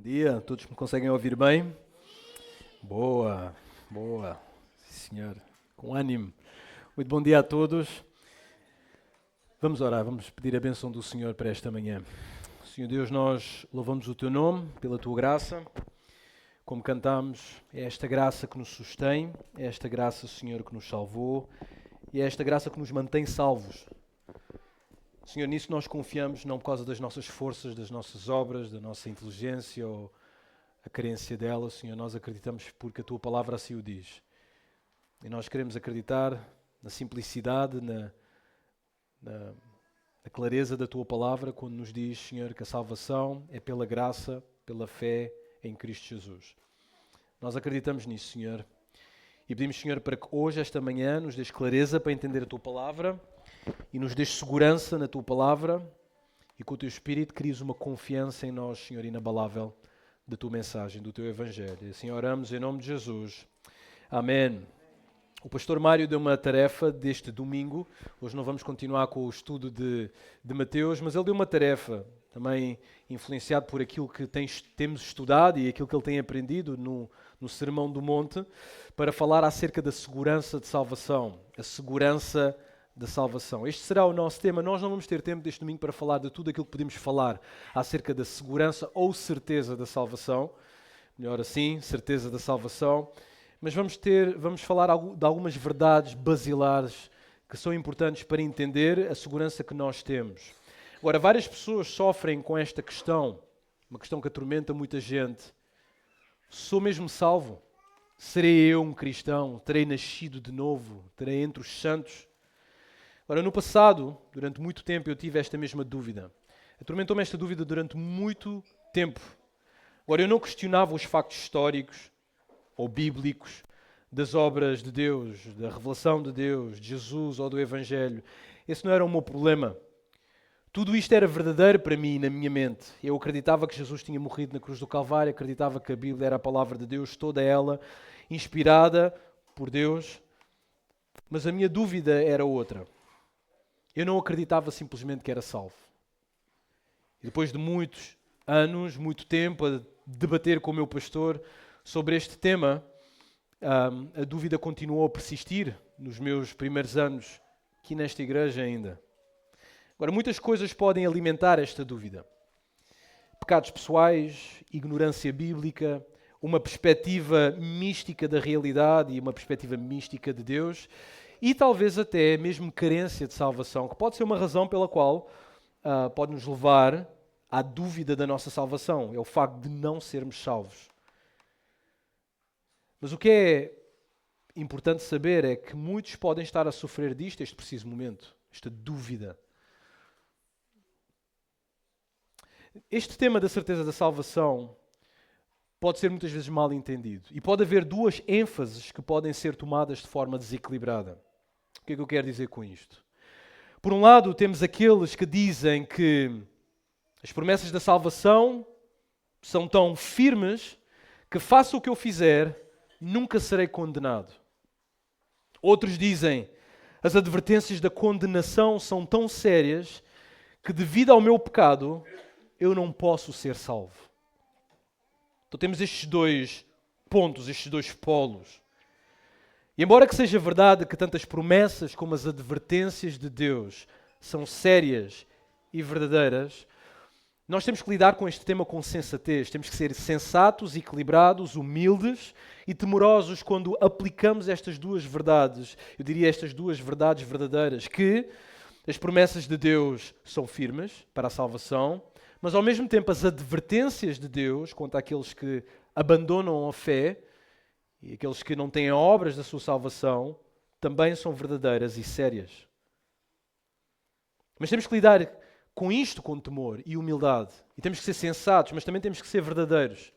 Dia, todos me conseguem ouvir bem? Boa, boa, sim, senhor, com ânimo. Muito bom dia a todos. Vamos orar, vamos pedir a bênção do Senhor para esta manhã. Senhor Deus, nós louvamos o Teu nome pela Tua graça. Como cantamos, é esta graça que nos sustém, é esta graça, Senhor, que nos salvou e é esta graça que nos mantém salvos. Senhor, nisso nós confiamos, não por causa das nossas forças, das nossas obras, da nossa inteligência ou a carência dela, Senhor, nós acreditamos porque a Tua palavra assim o diz. E nós queremos acreditar na simplicidade, na clareza da Tua palavra, quando nos diz, Senhor, que a salvação é pela graça, pela fé em Cristo Jesus. Nós acreditamos nisso, Senhor. E pedimos, Senhor, para que hoje, esta manhã, nos dês clareza para entender a Tua palavra e nos dês segurança na Tua palavra e com o Teu Espírito cries uma confiança em nós, Senhor, inabalável da Tua mensagem, do Teu Evangelho. E assim oramos em nome de Jesus. Amém. O pastor Mário deu uma tarefa deste domingo. Hoje não vamos continuar com o estudo de Mateus, mas ele deu uma tarefa, também influenciado por aquilo que temos estudado e aquilo que ele tem aprendido no Sermão do Monte, para falar acerca da segurança de salvação. A segurança da salvação. Este será o nosso tema. Nós não vamos ter tempo deste domingo para falar de tudo aquilo que podemos falar acerca da segurança ou certeza da salvação. Melhor assim, certeza da salvação. Mas vamos falar de algumas verdades basilares que são importantes para entender a segurança que nós temos. Agora, várias pessoas sofrem com esta questão, uma questão que atormenta muita gente. Sou mesmo salvo? Serei eu um cristão? Terei nascido de novo? Terei entre os santos? Ora, no passado, durante muito tempo, eu tive esta mesma dúvida. Atormentou-me esta dúvida durante muito tempo. Agora, eu não questionava os factos históricos ou bíblicos das obras de Deus, da revelação de Deus, de Jesus ou do Evangelho. Esse não era o meu problema. Tudo isto era verdadeiro para mim, na minha mente. Eu acreditava que Jesus tinha morrido na cruz do Calvário, acreditava que a Bíblia era a palavra de Deus, toda ela inspirada por Deus. Mas a minha dúvida era outra. Eu não acreditava simplesmente que era salvo. E depois de muitos anos, muito tempo a debater com o meu pastor sobre este tema, a dúvida continuou a persistir nos meus primeiros anos aqui nesta igreja ainda. Agora, muitas coisas podem alimentar esta dúvida. Pecados pessoais, ignorância bíblica, uma perspectiva mística da realidade e uma perspectiva mística de Deus e talvez até mesmo carência de salvação, que pode ser uma razão pela qual pode nos levar à dúvida da nossa salvação. É o facto de não sermos salvos. Mas o que é importante saber é que muitos podem estar a sofrer disto neste preciso momento, esta dúvida. Este tema da certeza da salvação pode ser muitas vezes mal entendido e pode haver duas ênfases que podem ser tomadas de forma desequilibrada. O que é que eu quero dizer com isto? Por um lado, temos aqueles que dizem que as promessas da salvação são tão firmes que faça o que eu fizer, nunca serei condenado. Outros dizem, as advertências da condenação são tão sérias que devido ao meu pecado, eu não posso ser salvo. Então temos estes dois pontos, estes dois polos. E embora que seja verdade que tantas promessas como as advertências de Deus são sérias e verdadeiras, nós temos que lidar com este tema com sensatez. Temos que ser sensatos, equilibrados, humildes e temorosos quando aplicamos estas duas verdades. Eu diria estas duas verdades verdadeiras, que as promessas de Deus são firmes para a salvação, mas ao mesmo tempo as advertências de Deus quanto àqueles que abandonam a fé e aqueles que não têm obras da sua salvação também são verdadeiras e sérias. Mas temos que lidar com isto com temor e humildade. E temos que ser sensatos, mas também temos que ser verdadeiros.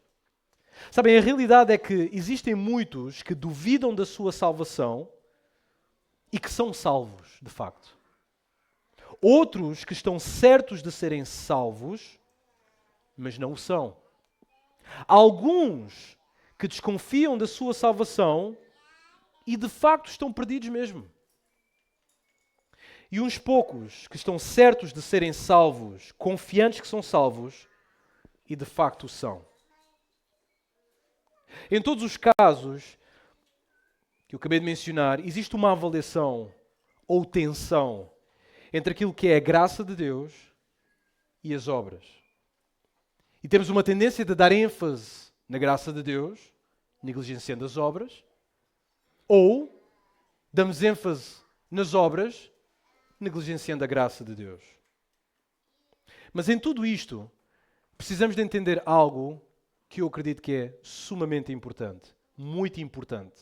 Sabem, a realidade é que existem muitos que duvidam da sua salvação e que são salvos, de facto. Outros que estão certos de serem salvos, mas não o são. Alguns que desconfiam da sua salvação e de facto estão perdidos mesmo. E uns poucos que estão certos de serem salvos, confiantes que são salvos, e de facto o são. Em todos os casos que eu acabei de mencionar, existe uma avaliação ou tensão entre aquilo que é a graça de Deus e as obras. E temos uma tendência de dar ênfase na graça de Deus, negligenciando as obras, ou damos ênfase nas obras, negligenciando a graça de Deus. Mas em tudo isto, precisamos de entender algo que eu acredito que é sumamente importante, muito importante.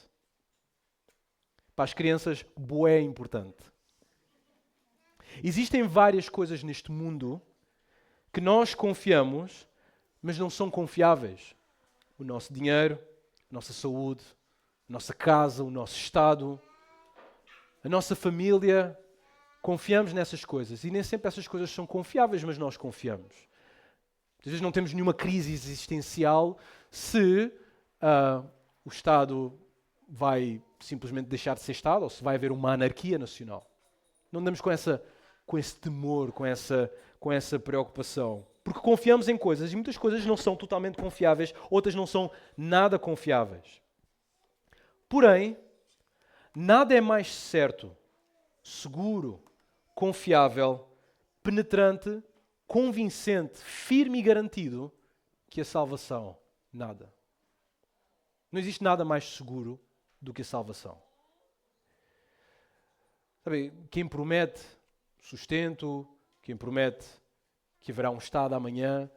Para as crianças, bué importante. Existem várias coisas neste mundo que nós confiamos, mas não são confiáveis. O nosso dinheiro, a nossa saúde, a nossa casa, o nosso estado, a nossa família. Confiamos nessas coisas e nem sempre essas coisas são confiáveis, mas nós confiamos. Às vezes não temos nenhuma crise existencial se o Estado vai simplesmente deixar de ser Estado ou se vai haver uma anarquia nacional. Não andamos com esse temor, com essa preocupação. Porque confiamos em coisas e muitas coisas não são totalmente confiáveis, outras não são nada confiáveis. Porém, nada é mais certo, seguro, confiável, penetrante, convincente, firme e garantido que a salvação. Nada. Não existe nada mais seguro do que a salvação. Sabe, quem promete sustento, quem promete que haverá um Estado amanhã,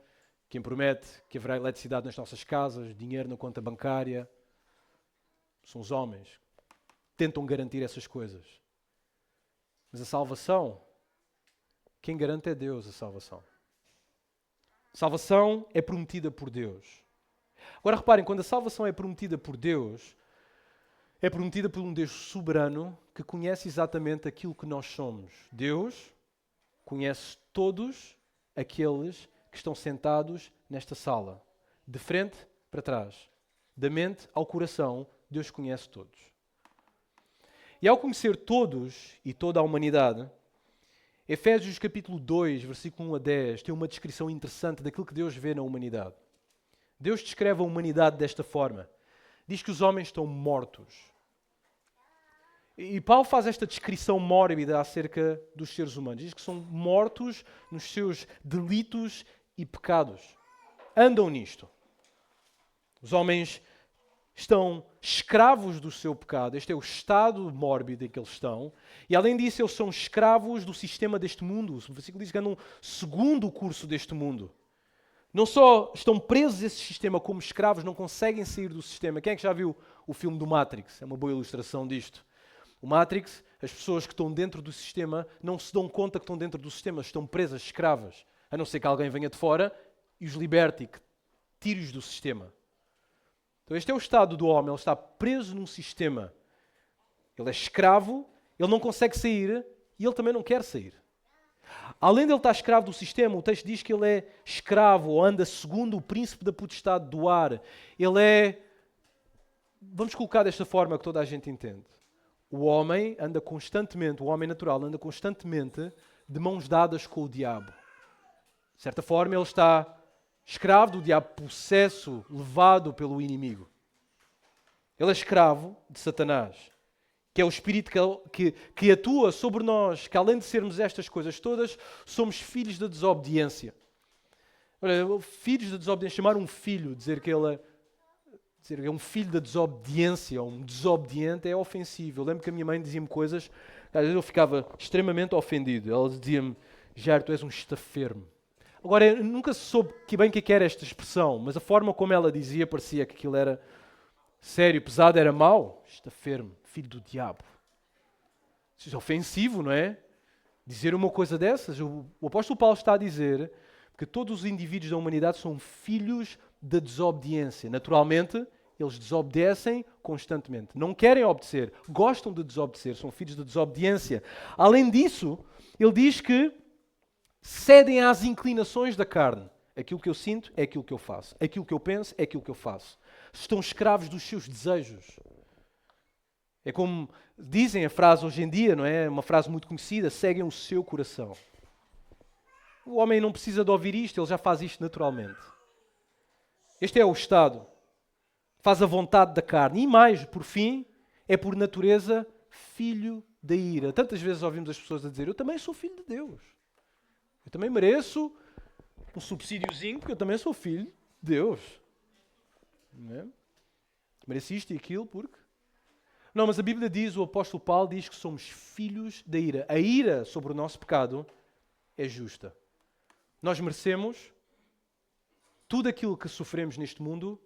quem promete que haverá eletricidade nas nossas casas, dinheiro na conta bancária, são os homens que tentam garantir essas coisas. Mas a salvação, quem garante é Deus a salvação. A salvação é prometida por Deus. Agora reparem, quando a salvação é prometida por Deus, é prometida por um Deus soberano que conhece exatamente aquilo que nós somos. Deus conhece todos aqueles que estão sentados nesta sala. De frente para trás. Da mente ao coração, Deus conhece todos. E ao conhecer todos e toda a humanidade, Efésios capítulo 2, versículo 1 a 10, tem uma descrição interessante daquilo que Deus vê na humanidade. Deus descreve a humanidade desta forma. Diz que os homens estão mortos. E Paulo faz esta descrição mórbida acerca dos seres humanos. Diz que são mortos nos seus delitos e pecados. Andam nisto. Os homens estão escravos do seu pecado. Este é o estado mórbido em que eles estão. E além disso, eles são escravos do sistema deste mundo. O versículo diz que andam segundo o curso deste mundo. Não só estão presos a esse sistema como escravos, não conseguem sair do sistema. Quem é que já viu o filme do Matrix? É uma boa ilustração disto. O Matrix, as pessoas que estão dentro do sistema não se dão conta que estão dentro do sistema, estão presas, escravas. A não ser que alguém venha de fora e os liberte, que tire-os do sistema. Então este é o estado do homem, ele está preso num sistema. Ele é escravo, ele não consegue sair e ele também não quer sair. Além de ele estar escravo do sistema, o texto diz que ele é escravo ou anda segundo o príncipe da potestade do ar. Ele é, vamos colocar desta forma que toda a gente entende. O homem anda constantemente, o homem natural anda constantemente de mãos dadas com o diabo. De certa forma ele está escravo do diabo, possesso, levado pelo inimigo. Ele é escravo de Satanás, que é o espírito que atua sobre nós, que além de sermos estas coisas todas, somos filhos da desobediência. Olha, filhos da desobediência, chamar um filho, dizer que é um filho da desobediência, um desobediente, é ofensivo. Eu lembro que a minha mãe dizia-me coisas, às vezes eu ficava extremamente ofendido. Ela dizia-me, Jair, tu és um estafermo. Agora, eu nunca soube bem o que era esta expressão, mas a forma como ela dizia parecia que aquilo era sério, pesado, era mau. Estafermo, filho do diabo. Isso é ofensivo, não é? Dizer uma coisa dessas. O apóstolo Paulo está a dizer que todos os indivíduos da humanidade são filhos da desobediência. Naturalmente, eles desobedecem constantemente. Não querem obedecer, gostam de desobedecer, são filhos da desobediência. Além disso, ele diz que cedem às inclinações da carne. Aquilo que eu sinto é aquilo que eu faço. Aquilo que eu penso é aquilo que eu faço. Estão escravos dos seus desejos. É como dizem a frase hoje em dia, não é? Uma frase muito conhecida, seguem o seu coração. O homem não precisa de ouvir isto, ele já faz isto naturalmente. Este é o estado. faz a vontade da carne. E mais, por fim, é por natureza filho da ira. Tantas vezes ouvimos as pessoas a dizer, eu também sou filho de Deus. Eu também mereço um subsídiozinho, porque eu também sou filho de Deus. Não é? Mereci isto e aquilo porque... Não, mas a Bíblia diz, o apóstolo Paulo diz que somos filhos da ira. A ira sobre o nosso pecado é justa. Nós merecemos tudo aquilo que sofremos neste mundo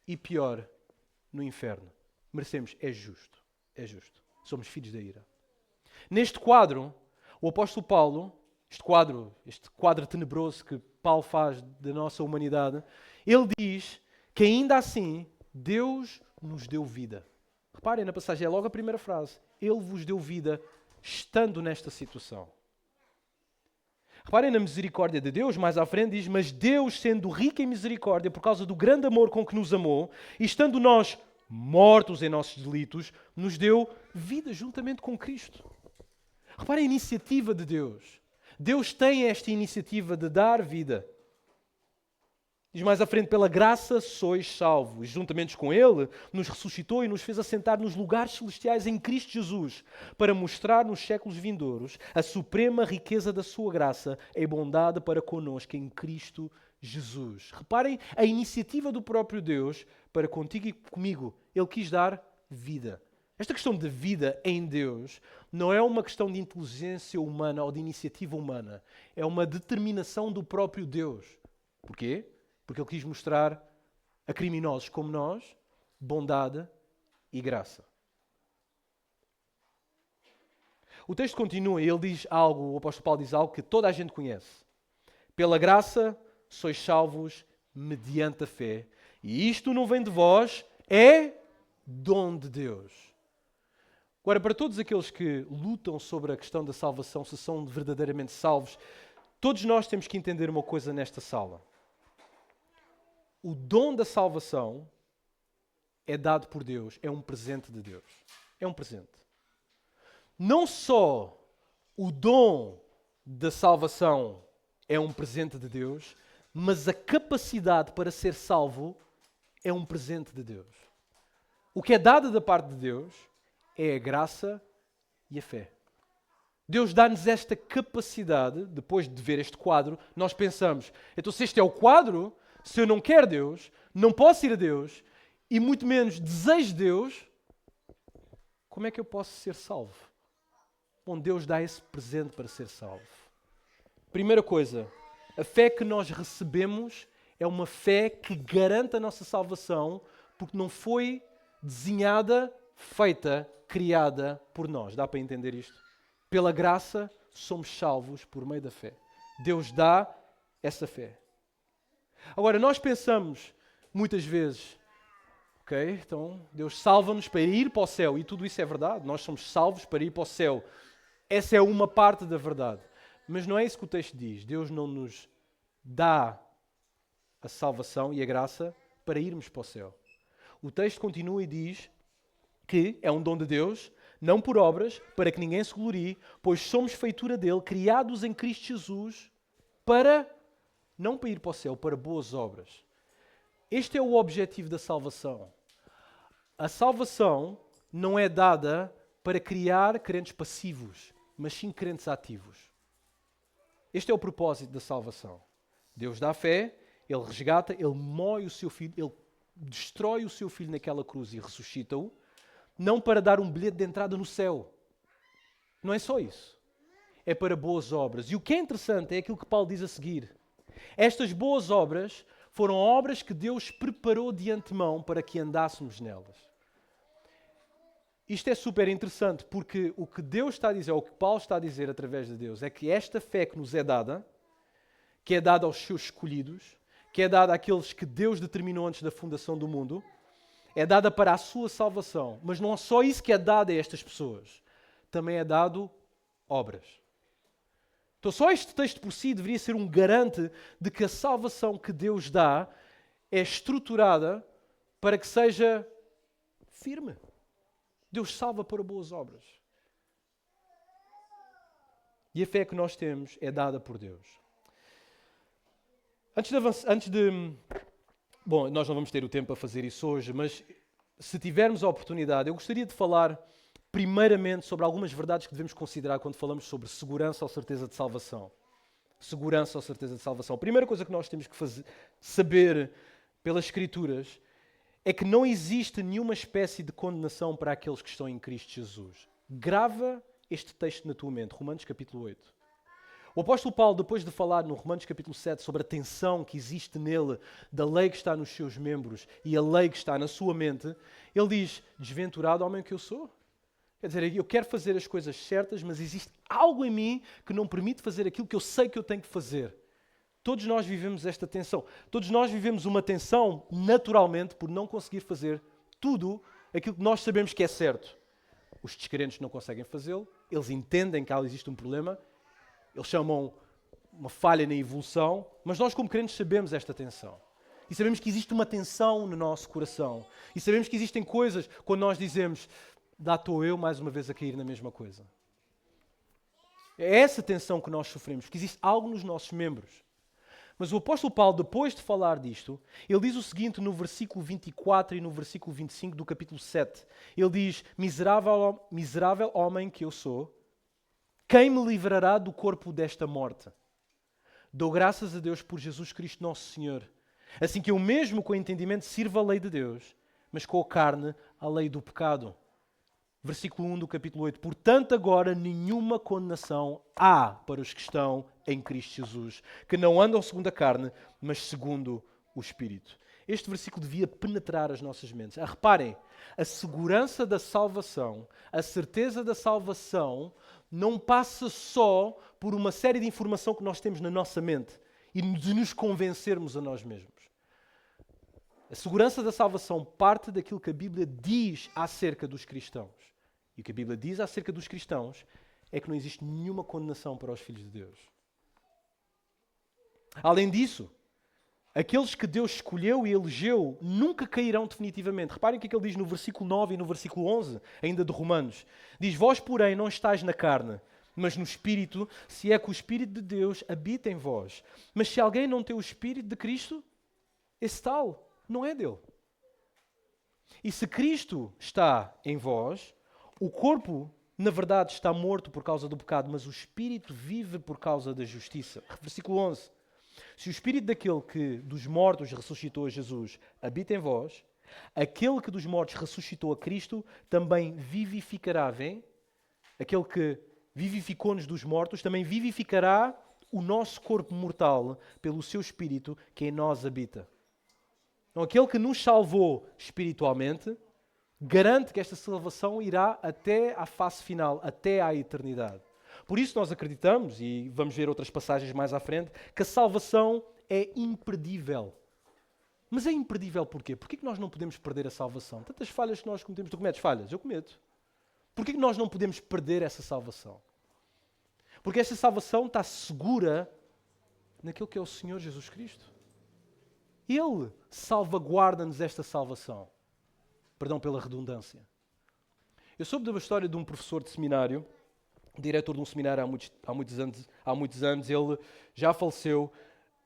e pior, no inferno. Merecemos, é justo. É justo. Somos filhos da ira. Neste quadro, o apóstolo Paulo, este quadro tenebroso que Paulo faz da nossa humanidade, ele diz que ainda assim Deus nos deu vida. Reparem na passagem, é logo a primeira frase. Ele vos deu vida estando nesta situação. Reparem na misericórdia de Deus, mais à frente diz, mas Deus, sendo rico em misericórdia, por causa do grande amor com que nos amou, e estando nós mortos em nossos delitos, nos deu vida juntamente com Cristo. Reparem a iniciativa de Deus. Deus tem esta iniciativa de dar vida. Diz mais à frente, pela graça sois salvos. Juntamente com Ele, nos ressuscitou e nos fez assentar nos lugares celestiais em Cristo Jesus, para mostrar nos séculos vindouros a suprema riqueza da sua graça e bondade para conosco em Cristo Jesus. Reparem a iniciativa do próprio Deus para contigo e comigo. Ele quis dar vida. Esta questão de vida em Deus não é uma questão de inteligência humana ou de iniciativa humana. É uma determinação do próprio Deus. Porquê? Porque Ele quis mostrar a criminosos como nós bondade e graça. O texto continua e ele diz algo, o apóstolo Paulo diz algo que toda a gente conhece. Pela graça sois salvos mediante a fé. E isto não vem de vós, é dom de Deus. Agora, para todos aqueles que lutam sobre a questão da salvação, se são verdadeiramente salvos, todos nós temos que entender uma coisa nesta sala. O dom da salvação é dado por Deus, é um presente de Deus. É um presente. Não só o dom da salvação é um presente de Deus, mas a capacidade para ser salvo é um presente de Deus. O que é dado da parte de Deus é a graça e a fé. Deus dá-nos esta capacidade, depois de ver este quadro, nós pensamos, então se este é o quadro, se eu não quero Deus, não posso ir a Deus, e muito menos desejo Deus, como é que eu posso ser salvo? Bom, Deus dá esse presente para ser salvo. Primeira coisa, a fé que nós recebemos é uma fé que garante a nossa salvação, porque não foi desenhada, feita, criada por nós. Dá para entender isto? Pela graça, somos salvos por meio da fé. Deus dá essa fé. Agora, nós pensamos muitas vezes, ok, então Deus salva-nos para ir para o céu, e tudo isso é verdade, nós somos salvos para ir para o céu. Essa é uma parte da verdade. Mas não é isso que o texto diz. Deus não nos dá a salvação e a graça para irmos para o céu. O texto continua e diz que é um dom de Deus, não por obras, para que ninguém se glorie, pois somos feitura dele, criados em Cristo Jesus, não para ir para o céu, para boas obras. Este é o objetivo da salvação. A salvação não é dada para criar crentes passivos, mas sim crentes ativos. Este é o propósito da salvação. Deus dá fé, Ele resgata, Ele moe o seu filho, Ele destrói o seu filho naquela cruz e ressuscita-o, não para dar um bilhete de entrada no céu. Não é só isso. É para boas obras. E o que é interessante é aquilo que Paulo diz a seguir. Estas boas obras foram obras que Deus preparou de antemão para que andássemos nelas. Isto é super interessante porque o que Deus está a dizer, ou o que Paulo está a dizer através de Deus, é que esta fé que nos é dada, que é dada aos seus escolhidos, que é dada àqueles que Deus determinou antes da fundação do mundo, é dada para a sua salvação. Mas não é só isso que é dado a estas pessoas. Também é dado obras. Então só este texto por si deveria ser um garante de que a salvação que Deus dá é estruturada para que seja firme. Deus salva para boas obras. E a fé que nós temos é dada por Deus. Antes de Bom, nós não vamos ter o tempo para fazer isso hoje, mas se tivermos a oportunidade, eu gostaria de falar primeiramente sobre algumas verdades que devemos considerar quando falamos sobre segurança ou certeza de salvação. Segurança ou certeza de salvação. A primeira coisa que nós temos que saber pelas Escrituras é que não existe nenhuma espécie de condenação para aqueles que estão em Cristo Jesus. Grava este texto na tua mente, Romanos capítulo 8. O apóstolo Paulo, depois de falar no Romanos capítulo 7 sobre a tensão que existe nele, da lei que está nos seus membros e a lei que está na sua mente, ele diz, desventurado homem que eu sou. Quer dizer, eu quero fazer as coisas certas, mas existe algo em mim que não permite fazer aquilo que eu sei que eu tenho que fazer. Todos nós vivemos esta tensão. Todos nós vivemos uma tensão, naturalmente, por não conseguir fazer tudo aquilo que nós sabemos que é certo. Os descrentes não conseguem fazê-lo, eles entendem que existe um problema, eles chamam uma falha na evolução, mas nós como crentes sabemos esta tensão. E sabemos que existe uma tensão no nosso coração. E sabemos que existem coisas, quando nós dizemos, lá estou eu mais uma vez a cair na mesma coisa. É essa tensão que nós sofremos, porque existe algo nos nossos membros. Mas o apóstolo Paulo, depois de falar disto, ele diz o seguinte no versículo 24 e no versículo 25 do capítulo 7. Ele diz, miserável homem que eu sou, quem me livrará do corpo desta morte? Dou graças a Deus por Jesus Cristo nosso Senhor. Assim que eu mesmo com entendimento sirva a lei de Deus, mas com a carne a lei do pecado. Versículo 1 do capítulo 8. Portanto, agora nenhuma condenação há para os que estão em Cristo Jesus, que não andam segundo a carne, mas segundo o Espírito. Este versículo devia penetrar as nossas mentes. Reparem, a segurança da salvação, a certeza da salvação, não passa só por uma série de informação que nós temos na nossa mente e de nos convencermos a nós mesmos. A segurança da salvação parte daquilo que a Bíblia diz acerca dos cristãos. E o que a Bíblia diz acerca dos cristãos é que não existe nenhuma condenação para os filhos de Deus. Além disso, aqueles que Deus escolheu e elegeu nunca cairão definitivamente. Reparem o que é que ele diz no versículo 9 e no versículo 11, ainda de Romanos. Diz, vós, porém, não estáis na carne, mas no Espírito, se é que o Espírito de Deus habita em vós. Mas se alguém não tem o Espírito de Cristo, esse tal não é dele. E se Cristo está em vós, o corpo, na verdade, está morto por causa do pecado, mas o Espírito vive por causa da justiça. Versículo 11. Se o Espírito daquele que dos mortos ressuscitou a Jesus habita em vós, aquele que dos mortos ressuscitou a Cristo também vivificará, vem? Aquele que vivificou-nos dos mortos também vivificará o nosso corpo mortal pelo seu Espírito que em nós habita. Então, aquele que nos salvou espiritualmente garante que esta salvação irá até à face final, até à eternidade. Por isso nós acreditamos, e vamos ver outras passagens mais à frente, que a salvação é imperdível. Mas é imperdível porquê? Porquê que nós não podemos perder a salvação? Tantas falhas que nós cometemos. Tu cometes falhas? Eu cometo. Porquê que nós não podemos perder essa salvação? Porque essa salvação está segura naquilo que é o Senhor Jesus Cristo. Ele salvaguarda-nos esta salvação. Perdão pela redundância. Eu soube de uma história de um professor de seminário, diretor de um seminário há muitos anos. Ele já faleceu,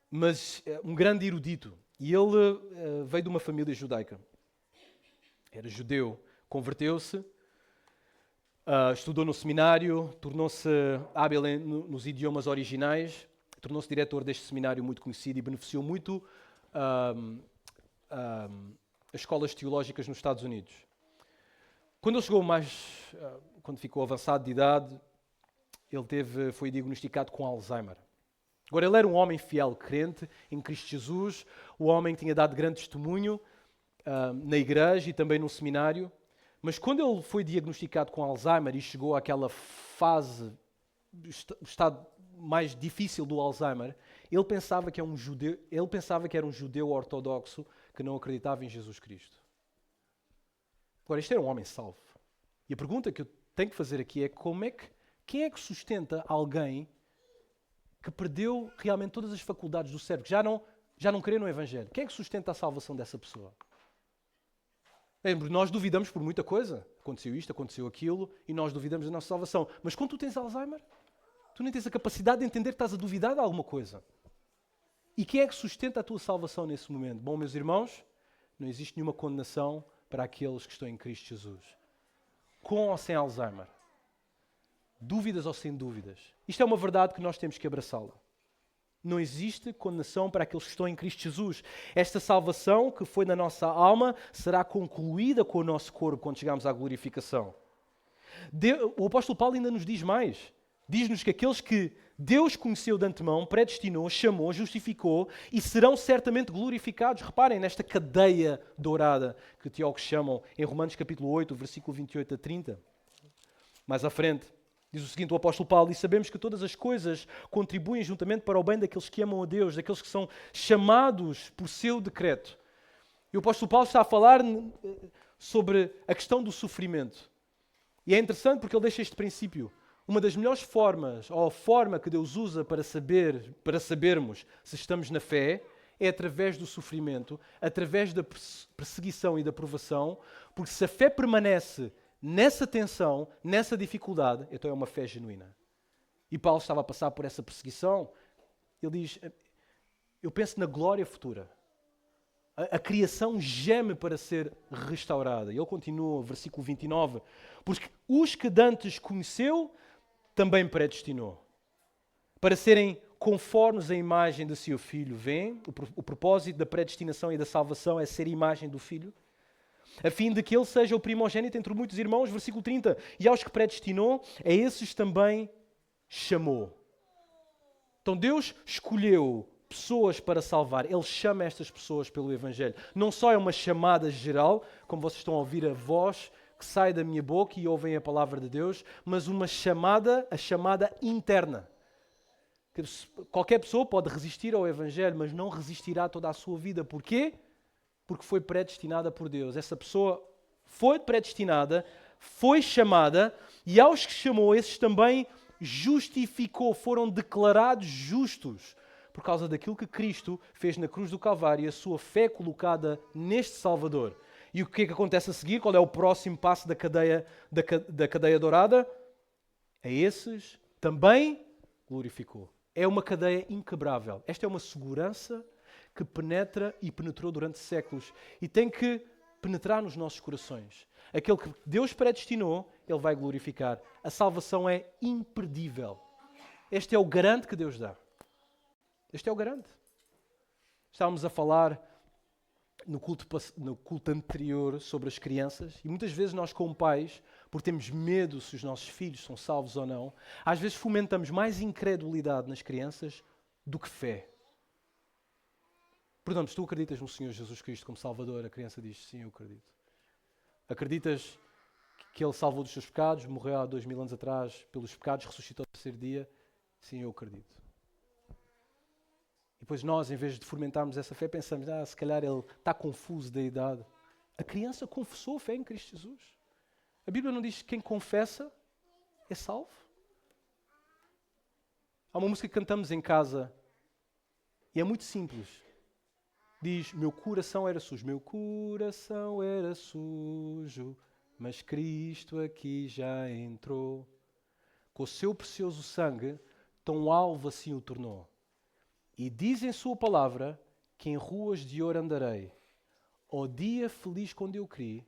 mas um grande erudito. E ele veio de uma família judaica. Era judeu, converteu-se, estudou no seminário, tornou-se hábil nos idiomas originais, tornou-se diretor deste seminário muito conhecido e beneficiou muito as escolas teológicas nos Estados Unidos. Quando ele chegou quando ficou avançado de idade, ele foi diagnosticado com Alzheimer. Agora, ele era um homem fiel, crente em Cristo Jesus, um homem que tinha dado grande testemunho na igreja e também no seminário, mas quando ele foi diagnosticado com Alzheimer e chegou àquela fase, o estado mais difícil do Alzheimer, ele pensava que era um judeu ortodoxo que não acreditava em Jesus Cristo. Agora, este era um homem salvo. E a pergunta que eu tenho que fazer aqui é quem é que sustenta alguém que perdeu realmente todas as faculdades do cérebro, que já não crê no Evangelho? Quem é que sustenta a salvação dessa pessoa? Nós duvidamos por muita coisa. Aconteceu isto, aconteceu aquilo, e nós duvidamos da nossa salvação. Mas quando tu tens Alzheimer, tu nem tens a capacidade de entender que estás a duvidar de alguma coisa. E quem é que sustenta a tua salvação nesse momento? Bom, meus irmãos, não existe nenhuma condenação para aqueles que estão em Cristo Jesus. Com ou sem Alzheimer. Dúvidas ou sem dúvidas. Isto é uma verdade que nós temos que abraçá-la. Não existe condenação para aqueles que estão em Cristo Jesus. Esta salvação que foi na nossa alma será concluída com o nosso corpo quando chegarmos à glorificação. O apóstolo Paulo ainda nos diz mais. Diz-nos que aqueles que Deus conheceu de antemão, predestinou, chamou, justificou e serão certamente glorificados. Reparem nesta cadeia dourada que teólogos chamam em Romanos capítulo 8, versículo 28 a 30. Mais à frente. Diz o seguinte, o apóstolo Paulo, e sabemos que todas as coisas contribuem juntamente para o bem daqueles que amam a Deus, daqueles que são chamados por seu decreto. E o apóstolo Paulo está a falar sobre a questão do sofrimento. E é interessante porque ele deixa este princípio. Uma das melhores formas, ou a forma que Deus usa para sabermos se estamos na fé, é através do sofrimento, através da perseguição e da provação, porque se a fé permanece nessa tensão, nessa dificuldade, então é uma fé genuína. E Paulo estava a passar por essa perseguição. Ele diz, eu penso na glória futura. A criação geme para ser restaurada. E ele continua, versículo 29. Porque os que dantes conheceu, também predestinou. Para serem conformes à imagem do seu Filho. Vêem? O propósito da predestinação e da salvação é ser imagem do Filho. A fim de que ele seja o primogênito entre muitos irmãos, versículo 30. E aos que predestinou, a esses também chamou. Então Deus escolheu pessoas para salvar. Ele chama estas pessoas pelo Evangelho. Não só é uma chamada geral, como vocês estão a ouvir a voz que sai da minha boca e ouvem a palavra de Deus, mas uma chamada, a chamada interna. Qualquer pessoa pode resistir ao Evangelho, mas não resistirá toda a sua vida. Porquê? Porque foi predestinada por Deus. Essa pessoa foi predestinada, foi chamada, e aos que chamou, esses também justificou, foram declarados justos por causa daquilo que Cristo fez na cruz do Calvário, a sua fé colocada neste Salvador. E o que é que acontece a seguir? Qual é o próximo passo da cadeia dourada? A esses também glorificou. É uma cadeia inquebrável. Esta é uma segurança que penetra e penetrou durante séculos e tem que penetrar nos nossos corações. Aquele que Deus predestinou, Ele vai glorificar. A salvação é imperdível. Este é o garante que Deus dá. Este é o garante. Estávamos a falar no culto anterior sobre as crianças e muitas vezes nós como pais, porque temos medo se os nossos filhos são salvos ou não, às vezes fomentamos mais incredulidade nas crianças do que fé. Perguntamos, tu acreditas no Senhor Jesus Cristo como Salvador? A criança diz, sim, eu acredito. Acreditas que Ele salvou dos seus pecados, morreu há 2000 anos atrás pelos pecados, ressuscitou no terceiro dia? Sim, eu acredito. E depois nós, em vez de fomentarmos essa fé, pensamos, se calhar ele está confuso da idade. A criança confessou a fé em Cristo Jesus. A Bíblia não diz que quem confessa é salvo? Há uma música que cantamos em casa e é muito simples. Diz, meu coração era sujo, mas Cristo aqui já entrou. Com o seu precioso sangue, tão alvo assim o tornou. E diz em sua palavra que em ruas de ouro andarei, ao dia feliz quando eu criei,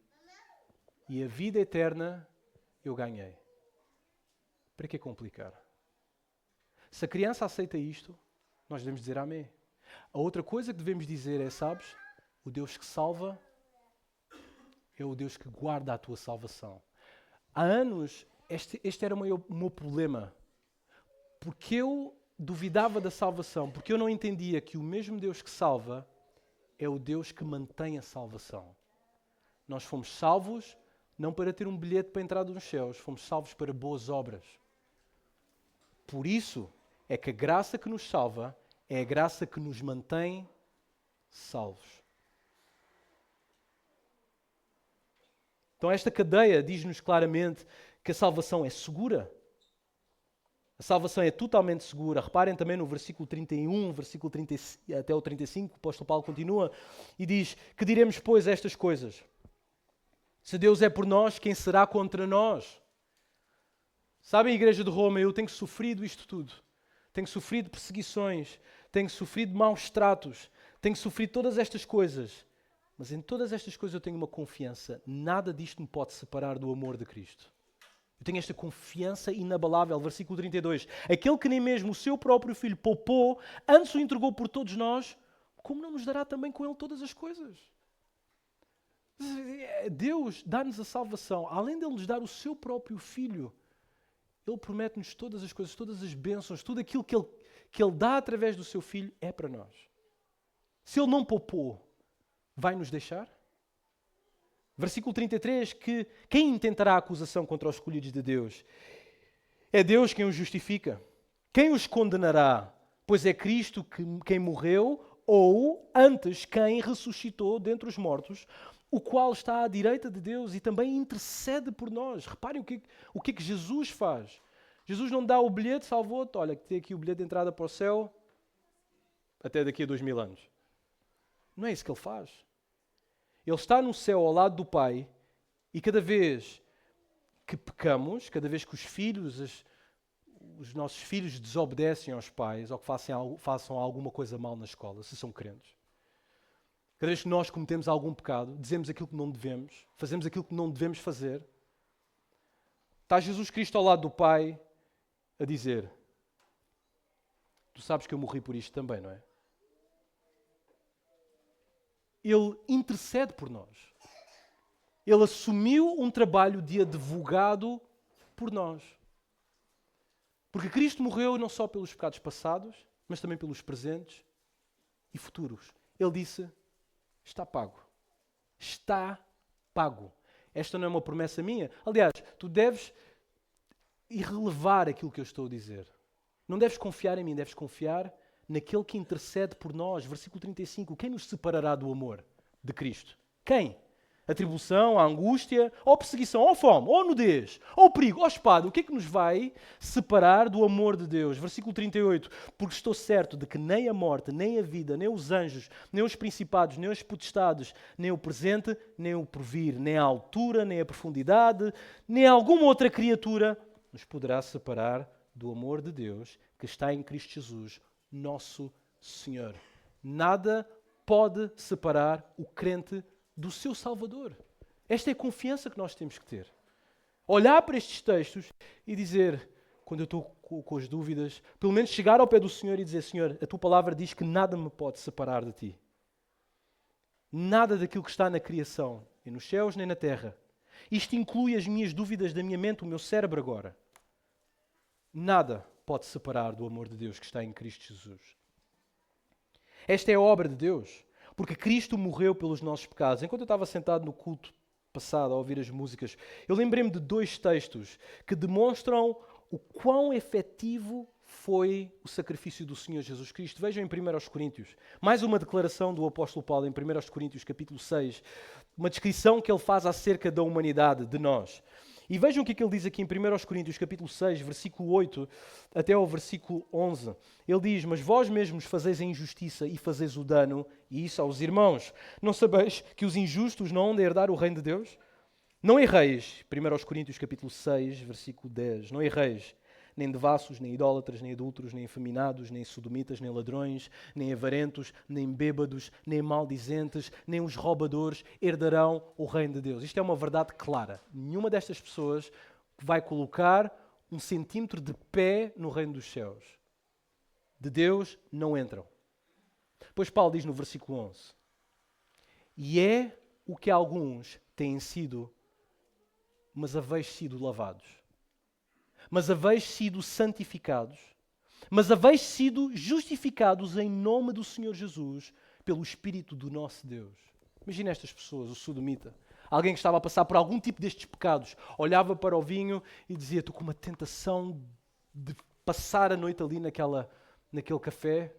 e a vida eterna eu ganhei. Para que complicar? Se a criança aceita isto, nós devemos dizer amém. A outra coisa que devemos dizer é, sabes, o Deus que salva é o Deus que guarda a tua salvação. Há anos, este era o meu problema. Porque eu duvidava da salvação, porque eu não entendia que o mesmo Deus que salva é o Deus que mantém a salvação. Nós fomos salvos não para ter um bilhete para entrar nos céus, fomos salvos para boas obras. Por isso é que a graça que nos salva é a graça que nos mantém salvos. Então esta cadeia diz-nos claramente que a salvação é segura. A salvação é totalmente segura. Reparem também no versículo 31, versículo 30, até o 35, o apóstolo Paulo continua e diz, que diremos, pois, estas coisas? Se Deus é por nós, quem será contra nós? Sabem, Igreja de Roma, eu tenho sofrido isto tudo. Tenho sofrido perseguições, tenho sofrido maus tratos, tenho sofrido todas estas coisas. Mas em todas estas coisas eu tenho uma confiança. Nada disto me pode separar do amor de Cristo. Eu tenho esta confiança inabalável. Versículo 32. Aquele que nem mesmo o seu próprio Filho poupou, antes o entregou por todos nós, como não nos dará também com ele todas as coisas? Deus dá-nos a salvação. Além de Ele nos dar o seu próprio Filho, Ele promete-nos todas as coisas, todas as bênçãos, tudo aquilo que Ele dá através do seu Filho é para nós. Se Ele não poupou, vai nos deixar? Versículo 33, que quem intentará a acusação contra os escolhidos de Deus? É Deus quem os justifica. Quem os condenará? Pois é Cristo quem morreu, ou antes quem ressuscitou dentre os mortos, o qual está à direita de Deus e também intercede por nós. Reparem o que Jesus faz. Jesus não dá o bilhete, salvou-te, olha, que tem aqui o bilhete de entrada para o céu até daqui a 2000 anos. Não é isso que Ele faz. Ele está no céu ao lado do Pai e cada vez que pecamos, cada vez que os nossos filhos desobedecem aos pais ou que façam alguma coisa mal na escola, se são crentes, cada vez que nós cometemos algum pecado, dizemos aquilo que não devemos, fazemos aquilo que não devemos fazer, está Jesus Cristo ao lado do Pai a dizer: tu sabes que eu morri por isto também, não é? Ele intercede por nós. Ele assumiu um trabalho de advogado por nós. Porque Cristo morreu não só pelos pecados passados, mas também pelos presentes e futuros. Ele disse: está pago. Está pago. Esta não é uma promessa minha. Aliás, tu deves irrelevar aquilo que eu estou a dizer. Não deves confiar em mim, deves confiar naquele que intercede por nós. Versículo 35. Quem nos separará do amor de Cristo? Quem? A tribulação, a angústia, ou a perseguição, ou a fome, ou a nudez, ou o perigo, ou a espada. O que é que nos vai separar do amor de Deus? Versículo 38. Porque estou certo de que nem a morte, nem a vida, nem os anjos, nem os principados, nem os potestades, nem o presente, nem o porvir, nem a altura, nem a profundidade, nem alguma outra criatura nos poderá separar do amor de Deus que está em Cristo Jesus, nosso Senhor. Nada pode separar o crente do seu Salvador. Esta é a confiança que nós temos que ter. Olhar para estes textos e dizer, quando eu estou com as dúvidas, pelo menos chegar ao pé do Senhor e dizer: Senhor, a tua palavra diz que nada me pode separar de ti. Nada daquilo que está na criação, nem nos céus nem na terra. Isto inclui as minhas dúvidas da minha mente, o meu cérebro agora. Nada pode separar do amor de Deus que está em Cristo Jesus. Esta é a obra de Deus, porque Cristo morreu pelos nossos pecados. Enquanto eu estava sentado no culto passado a ouvir as músicas, eu lembrei-me de dois textos que demonstram o quão efetivo foi o sacrifício do Senhor Jesus Cristo. Vejam em 1 Coríntios, mais uma declaração do apóstolo Paulo em 1 Coríntios capítulo 6, uma descrição que ele faz acerca da humanidade, de nós. E vejam o que ele diz aqui em 1 Coríntios capítulo 6, versículo 8 até ao versículo 11. Ele diz: mas vós mesmos fazeis a injustiça e fazeis o dano, e isso aos irmãos. Não sabeis que os injustos não hão de herdar o reino de Deus? Não erreis, 1 Coríntios capítulo 6, versículo 10. Não erreis, nem devassos, nem idólatras, nem adúlteros, nem efeminados, nem sodomitas, nem ladrões, nem avarentos, nem bêbados, nem maldizentes, nem os roubadores herdarão o reino de Deus. Isto é uma verdade clara. Nenhuma destas pessoas vai colocar um centímetro de pé no reino dos céus. De Deus não entram. Pois Paulo diz no versículo 11: e é o que alguns têm sido, mas haveis sido lavados. Mas haveis sido santificados, mas haveis sido justificados em nome do Senhor Jesus, pelo Espírito do nosso Deus. Imagina estas pessoas, o sodomita, alguém que estava a passar por algum tipo destes pecados, olhava para o vinho e dizia: estou com uma tentação de passar a noite ali naquele café.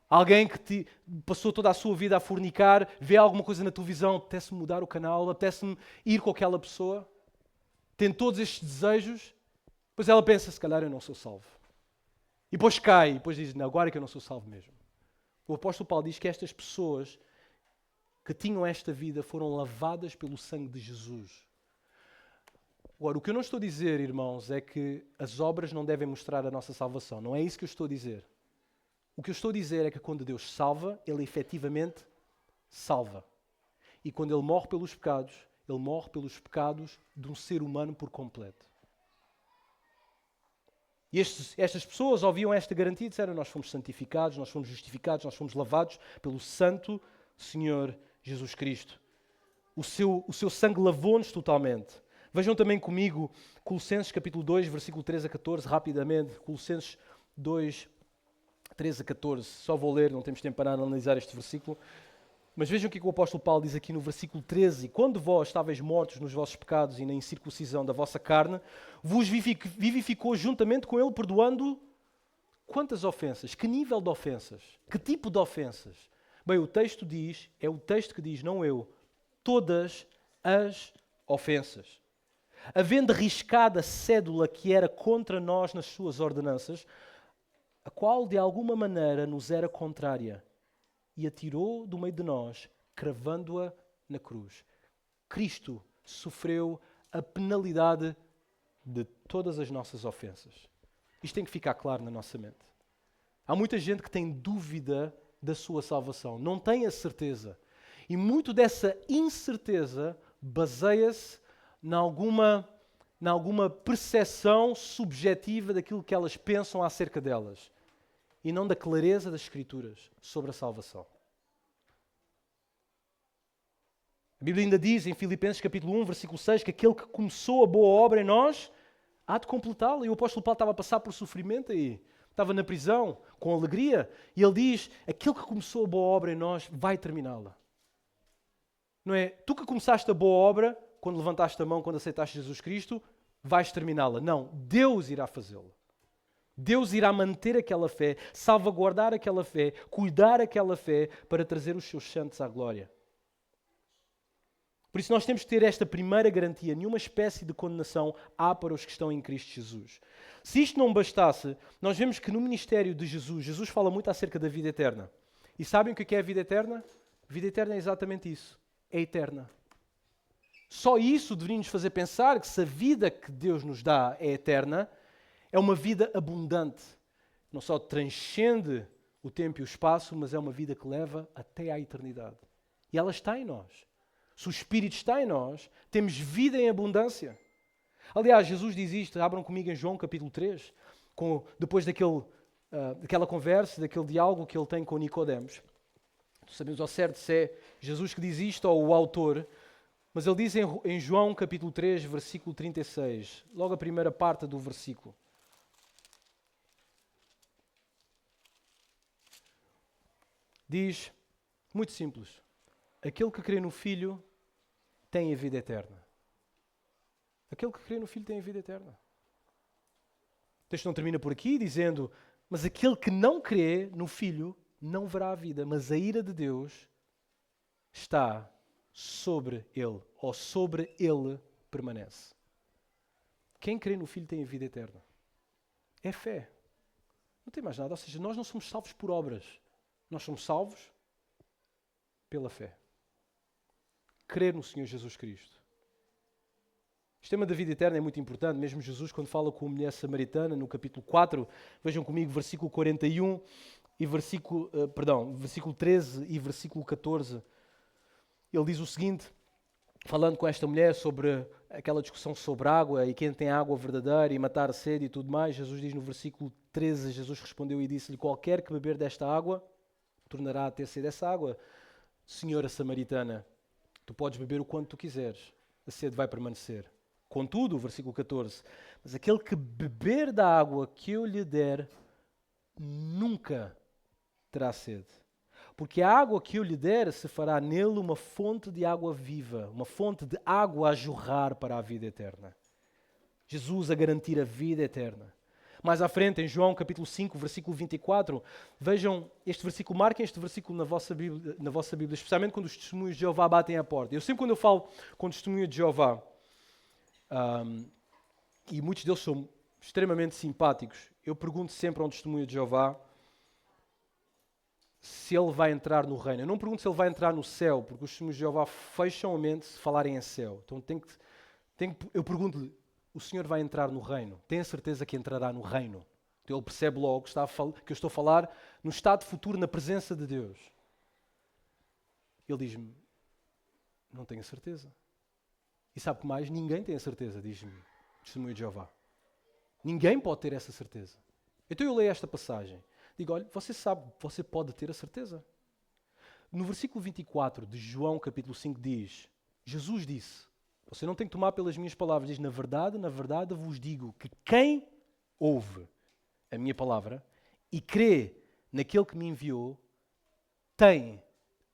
Alguém que passou toda a sua vida a fornicar, vê alguma coisa na televisão, apetece-me mudar o canal, apetece-me ir com aquela pessoa, tem todos estes desejos. Depois ela pensa: se calhar eu não sou salvo. E depois cai, e depois diz: não, agora é que eu não sou salvo mesmo. O apóstolo Paulo diz que estas pessoas que tinham esta vida foram lavadas pelo sangue de Jesus. Agora, o que eu não estou a dizer, irmãos, é que as obras não devem mostrar a nossa salvação. Não é isso que eu estou a dizer. O que eu estou a dizer é que quando Deus salva, Ele efetivamente salva. E quando Ele morre pelos pecados, Ele morre pelos pecados de um ser humano por completo. E estas pessoas ouviam esta garantia e disseram: nós fomos santificados, nós fomos justificados, nós fomos lavados pelo Santo Senhor Jesus Cristo. O seu sangue lavou-nos totalmente. Vejam também comigo Colossenses capítulo 2, versículo 13 a 14, rapidamente. Colossenses 2, 13 a 14. Só vou ler, não temos tempo para analisar este versículo. Mas vejam o que o apóstolo Paulo diz aqui no versículo 13. Quando vós estáveis mortos nos vossos pecados e na incircuncisão da vossa carne, vos vivificou juntamente com ele, perdoando quantas ofensas? Que nível de ofensas? Que tipo de ofensas? Bem, o texto diz, é o texto que diz, não eu, todas as ofensas. Havendo riscado a cédula que era contra nós nas suas ordenanças, a qual de alguma maneira nos era contrária, e a tirou do meio de nós, cravando-a na cruz. Cristo sofreu a penalidade de todas as nossas ofensas. Isto tem que ficar claro na nossa mente. Há muita gente que tem dúvida da sua salvação, não tem a certeza. E muito dessa incerteza baseia-se em alguma percepção subjetiva daquilo que elas pensam acerca delas e não da clareza das Escrituras sobre a salvação. A Bíblia ainda diz em Filipenses capítulo 1, versículo 6, que aquele que começou a boa obra em nós há de completá-la. E o apóstolo Paulo estava a passar por sofrimento aí. Estava na prisão, com alegria. E ele diz, aquele que começou a boa obra em nós vai terminá-la. Não é? Tu que começaste a boa obra, quando levantaste a mão, quando aceitaste Jesus Cristo, vais terminá-la. Não, Deus irá fazê-la. Deus irá manter aquela fé, salvaguardar aquela fé, cuidar aquela fé para trazer os seus santos à glória. Por isso nós temos que ter esta primeira garantia. Nenhuma espécie de condenação há para os que estão em Cristo Jesus. Se isto não bastasse, nós vemos que no ministério de Jesus, Jesus fala muito acerca da vida eterna. E sabem o que é a vida eterna? A vida eterna é exatamente isso. É eterna. Só isso deveria nos fazer pensar que se a vida que Deus nos dá é eterna, é uma vida abundante. Não só transcende o tempo e o espaço, mas é uma vida que leva até à eternidade. E ela está em nós. Se o Espírito está em nós, temos vida em abundância. Aliás, Jesus diz isto, abram comigo em João capítulo 3, depois daquela conversa, daquele diálogo que ele tem com Nicodemos. Não sabemos ao certo se é Jesus que diz isto ou o autor, mas ele diz em João capítulo 3, versículo 36, logo a primeira parte do versículo. Diz, muito simples, aquele que crê no Filho tem a vida eterna. Aquele que crê no Filho tem a vida eterna. O texto não termina por aqui dizendo, mas aquele que não crê no Filho não verá a vida, mas a ira de Deus está sobre ele, ou sobre ele permanece. Quem crê no Filho tem a vida eterna. É fé. Não tem mais nada. Ou seja, nós não somos salvos por obras. Nós somos salvos pela fé. Crer no Senhor Jesus Cristo. O tema da vida eterna é muito importante. Mesmo Jesus, quando fala com a mulher samaritana, no capítulo 4, vejam comigo, versículo 41 e versículo 13 e versículo 14. Ele diz o seguinte, falando com esta mulher sobre aquela discussão sobre água e quem tem água verdadeira e matar a sede e tudo mais. Jesus diz no versículo 13, Jesus respondeu e disse-lhe, qualquer que beber desta água, tornará a ter sede. Essa água, senhora samaritana, tu podes beber o quanto tu quiseres, a sede vai permanecer. Contudo, versículo 14, mas aquele que beber da água que eu lhe der, nunca terá sede. Porque a água que eu lhe der se fará nele uma fonte de água viva, uma fonte de água a jorrar para a vida eterna. Jesus a garantir a vida eterna. Mais à frente, em João capítulo 5, versículo 24, vejam este versículo, marquem este versículo na vossa Bíblia, especialmente quando os testemunhos de Jeová batem à porta. Eu sempre quando eu falo com testemunho de Jeová, e muitos deles são extremamente simpáticos, eu pergunto sempre a um testemunho de Jeová se ele vai entrar no reino. Eu não pergunto se ele vai entrar no céu, porque os testemunhos de Jeová fecham a mente se falarem em céu. Então eu pergunto-lhe, o Senhor vai entrar no reino? Tem a certeza que entrará no reino? Então ele percebe logo que eu estou a falar no estado futuro, na presença de Deus. Ele diz-me, não tenho certeza. E sabe que mais? Ninguém tem a certeza, diz-me Testemunho de Jeová. Ninguém pode ter essa certeza. Então eu leio esta passagem. Digo, olha, você sabe, você pode ter a certeza. No versículo 24 de João capítulo 5 diz, Jesus disse, você não tem que tomar pelas minhas palavras, diz, na verdade vos digo que quem ouve a minha palavra e crê naquele que me enviou, tem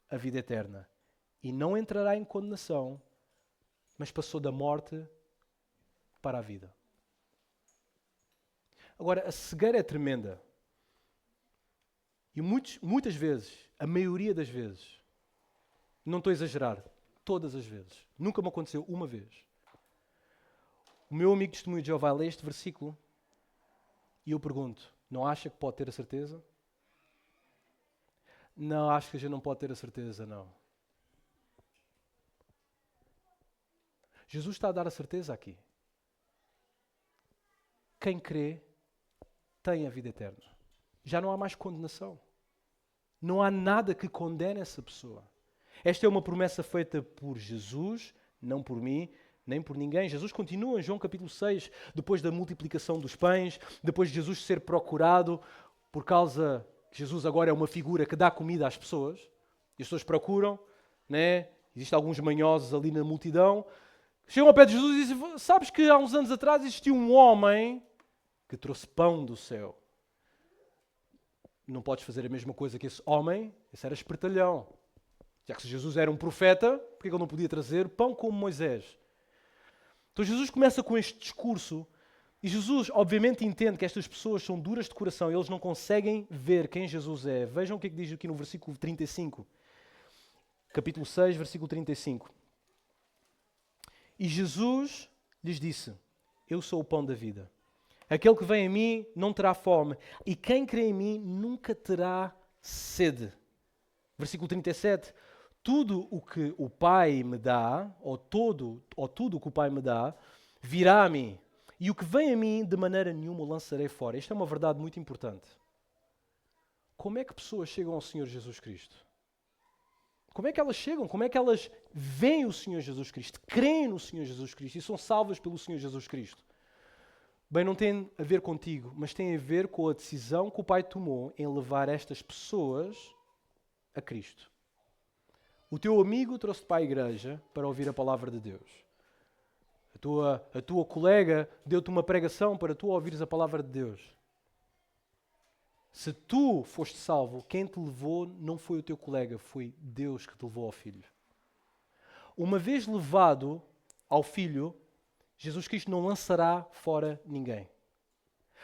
a vida eterna e não entrará em condenação, mas passou da morte para a vida. Agora, a cegueira é tremenda. E muitas vezes, a maioria das vezes, não estou a exagerar, todas as vezes, nunca me aconteceu uma vez. O meu amigo Testemunho de Jeová lê este versículo e eu pergunto, não acha que pode ter a certeza? Não, acho que a gente não pode ter a certeza, não. Jesus está a dar a certeza aqui. Quem crê tem a vida eterna. Já não há mais condenação. Não há nada que condene essa pessoa. Esta é uma promessa feita por Jesus, não por mim, nem por ninguém. Jesus continua em João capítulo 6, depois da multiplicação dos pães, depois de Jesus ser procurado, por causa que Jesus agora é uma figura que dá comida às pessoas, e as pessoas procuram, né? Existem alguns manhosos ali na multidão, chegam ao pé de Jesus e dizem, sabes que há uns anos atrás existiu um homem que trouxe pão do céu. Não podes fazer a mesma coisa que esse homem, esse era espertalhão. Já que Jesus era um profeta, porque ele não podia trazer pão como Moisés? Então Jesus começa com este discurso e Jesus obviamente entende que estas pessoas são duras de coração e eles não conseguem ver quem Jesus é. Vejam o que é que diz aqui no versículo 35. Capítulo 6, versículo 35. E Jesus lhes disse, eu sou o pão da vida. Aquele que vem a mim não terá fome, e quem crê em mim nunca terá sede. Versículo 37. Tudo o que o Pai me dá, ou tudo o que o Pai me dá, virá a mim. E o que vem a mim, de maneira nenhuma o lançarei fora. Esta é uma verdade muito importante. Como é que pessoas chegam ao Senhor Jesus Cristo? Como é que elas chegam? Como é que elas veem o Senhor Jesus Cristo? Creem no Senhor Jesus Cristo e são salvas pelo Senhor Jesus Cristo? Bem, não tem a ver contigo, mas tem a ver com a decisão que o Pai tomou em levar estas pessoas a Cristo. O teu amigo trouxe-te para a igreja para ouvir a palavra de Deus. A tua colega deu-te uma pregação para tu ouvires a palavra de Deus. Se tu foste salvo, quem te levou não foi o teu colega, foi Deus que te levou ao Filho. Uma vez levado ao Filho, Jesus Cristo não lançará fora ninguém.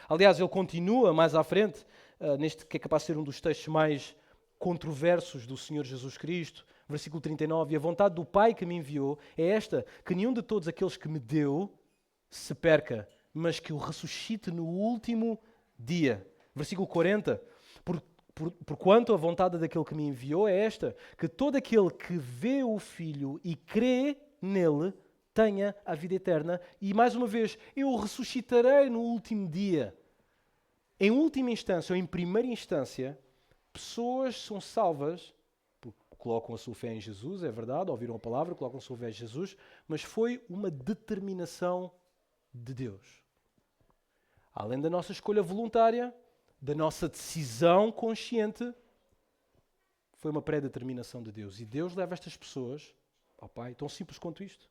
Aliás, ele continua mais à frente, neste que é capaz de ser um dos textos mais controversos do Senhor Jesus Cristo, versículo 39, e a vontade do Pai que me enviou é esta, que nenhum de todos aqueles que me deu se perca, mas que o ressuscite no último dia. Versículo 40, porquanto a vontade daquele que me enviou é esta, que todo aquele que vê o Filho e crê nele, tenha a vida eterna, e mais uma vez, eu o ressuscitarei no último dia. Em última instância, ou em primeira instância, pessoas são salvas, porque colocam a sua fé em Jesus, é verdade, ouviram a palavra, colocam a sua fé em Jesus, mas foi uma determinação de Deus. Além da nossa escolha voluntária, da nossa decisão consciente, foi uma pré-determinação de Deus. E Deus leva estas pessoas ao Pai, tão simples quanto isto.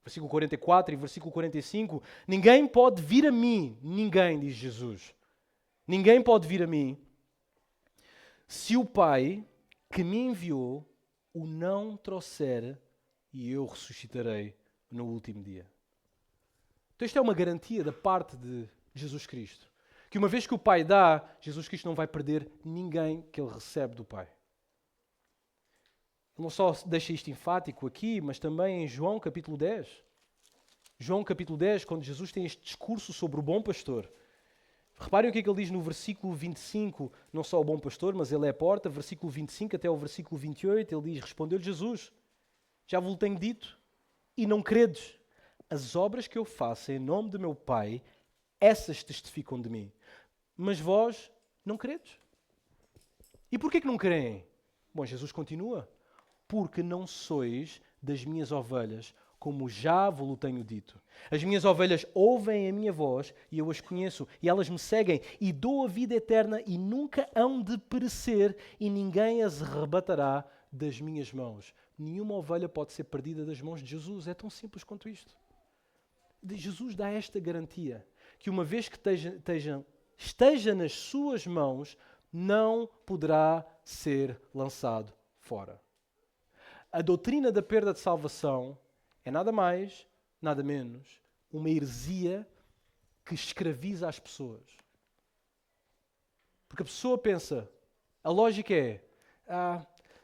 Versículo 44 e versículo 45. Ninguém pode vir a mim, ninguém, diz Jesus. Ninguém pode vir a mim se o Pai que me enviou o não trouxer e eu ressuscitarei no último dia. Então isto é uma garantia da parte de Jesus Cristo. Que uma vez que o Pai dá, Jesus Cristo não vai perder ninguém que Ele recebe do Pai. Não só deixa isto enfático aqui, mas também em João capítulo 10. João capítulo 10, quando Jesus tem este discurso sobre o bom pastor. Reparem o que é que ele diz no versículo 25, não só o bom pastor, mas ele é a porta, versículo 25 até o versículo 28, ele diz, respondeu-lhe Jesus, já vos tenho dito, e não credes. As obras que eu faço em nome de meu Pai, essas testificam de mim. mas vós não queredes. E porquê que não creem? Bom, Jesus continua. Porque não sois das minhas ovelhas, como já vos tenho dito. As minhas ovelhas ouvem a minha voz e eu as conheço, e elas me seguem, e dou a vida eterna e nunca hão de perecer, e ninguém as arrebatará das minhas mãos. Nenhuma ovelha pode ser perdida das mãos de Jesus. É tão simples quanto isto. Jesus dá esta garantia, que uma vez que esteja nas suas mãos, não poderá ser lançado fora. A doutrina da perda de salvação é nada mais, nada menos, uma heresia que escraviza as pessoas. Porque a pessoa pensa, a lógica é,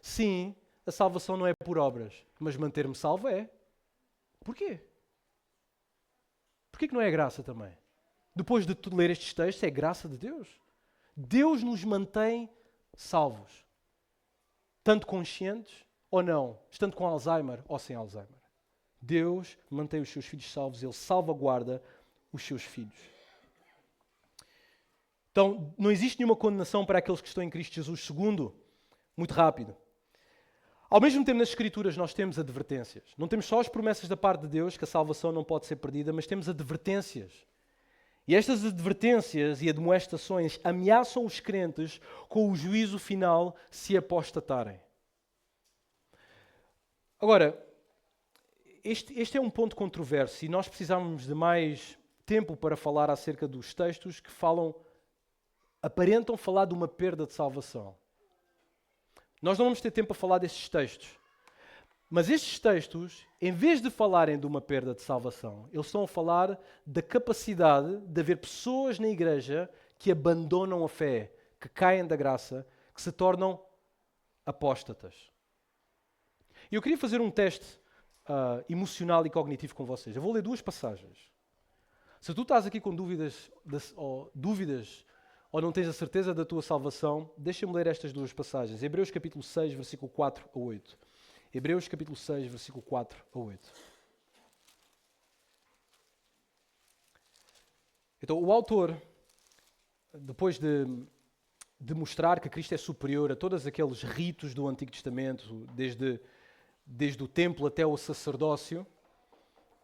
sim, a salvação não é por obras, mas manter-me salvo é. Porquê? Porquê que não é graça também? Depois de ler estes textos, é graça de Deus. Deus nos mantém salvos. Tanto conscientes ou não, estando com Alzheimer ou sem Alzheimer. Deus mantém os seus filhos salvos, Ele salvaguarda os seus filhos. Então, não existe nenhuma condenação para aqueles que estão em Cristo Jesus. Segundo, muito rápido. Ao mesmo tempo, nas Escrituras, nós temos advertências. Não temos só as promessas da parte de Deus, que a salvação não pode ser perdida, mas temos advertências. E estas advertências e admoestações ameaçam os crentes com o juízo final se apostatarem. Agora, este é um ponto controverso e nós precisamos de mais tempo para falar acerca dos textos que aparentam falar de uma perda de salvação. Nós não vamos ter tempo a falar destes textos. Mas estes textos, em vez de falarem de uma perda de salvação, eles estão a falar da capacidade de haver pessoas na igreja que abandonam a fé, que caem da graça, que se tornam apóstatas. E eu queria fazer um teste emocional e cognitivo com vocês. Eu vou ler 2 passagens. Se tu estás aqui com dúvidas ou não tens a certeza da tua salvação, deixa-me ler estas 2 passagens. Hebreus capítulo 6, versículo 4 a 8. Hebreus capítulo 6, versículo 4 a 8. Então, o autor, depois de mostrar que Cristo é superior a todos aqueles ritos do Antigo Testamento, desde o templo até o sacerdócio,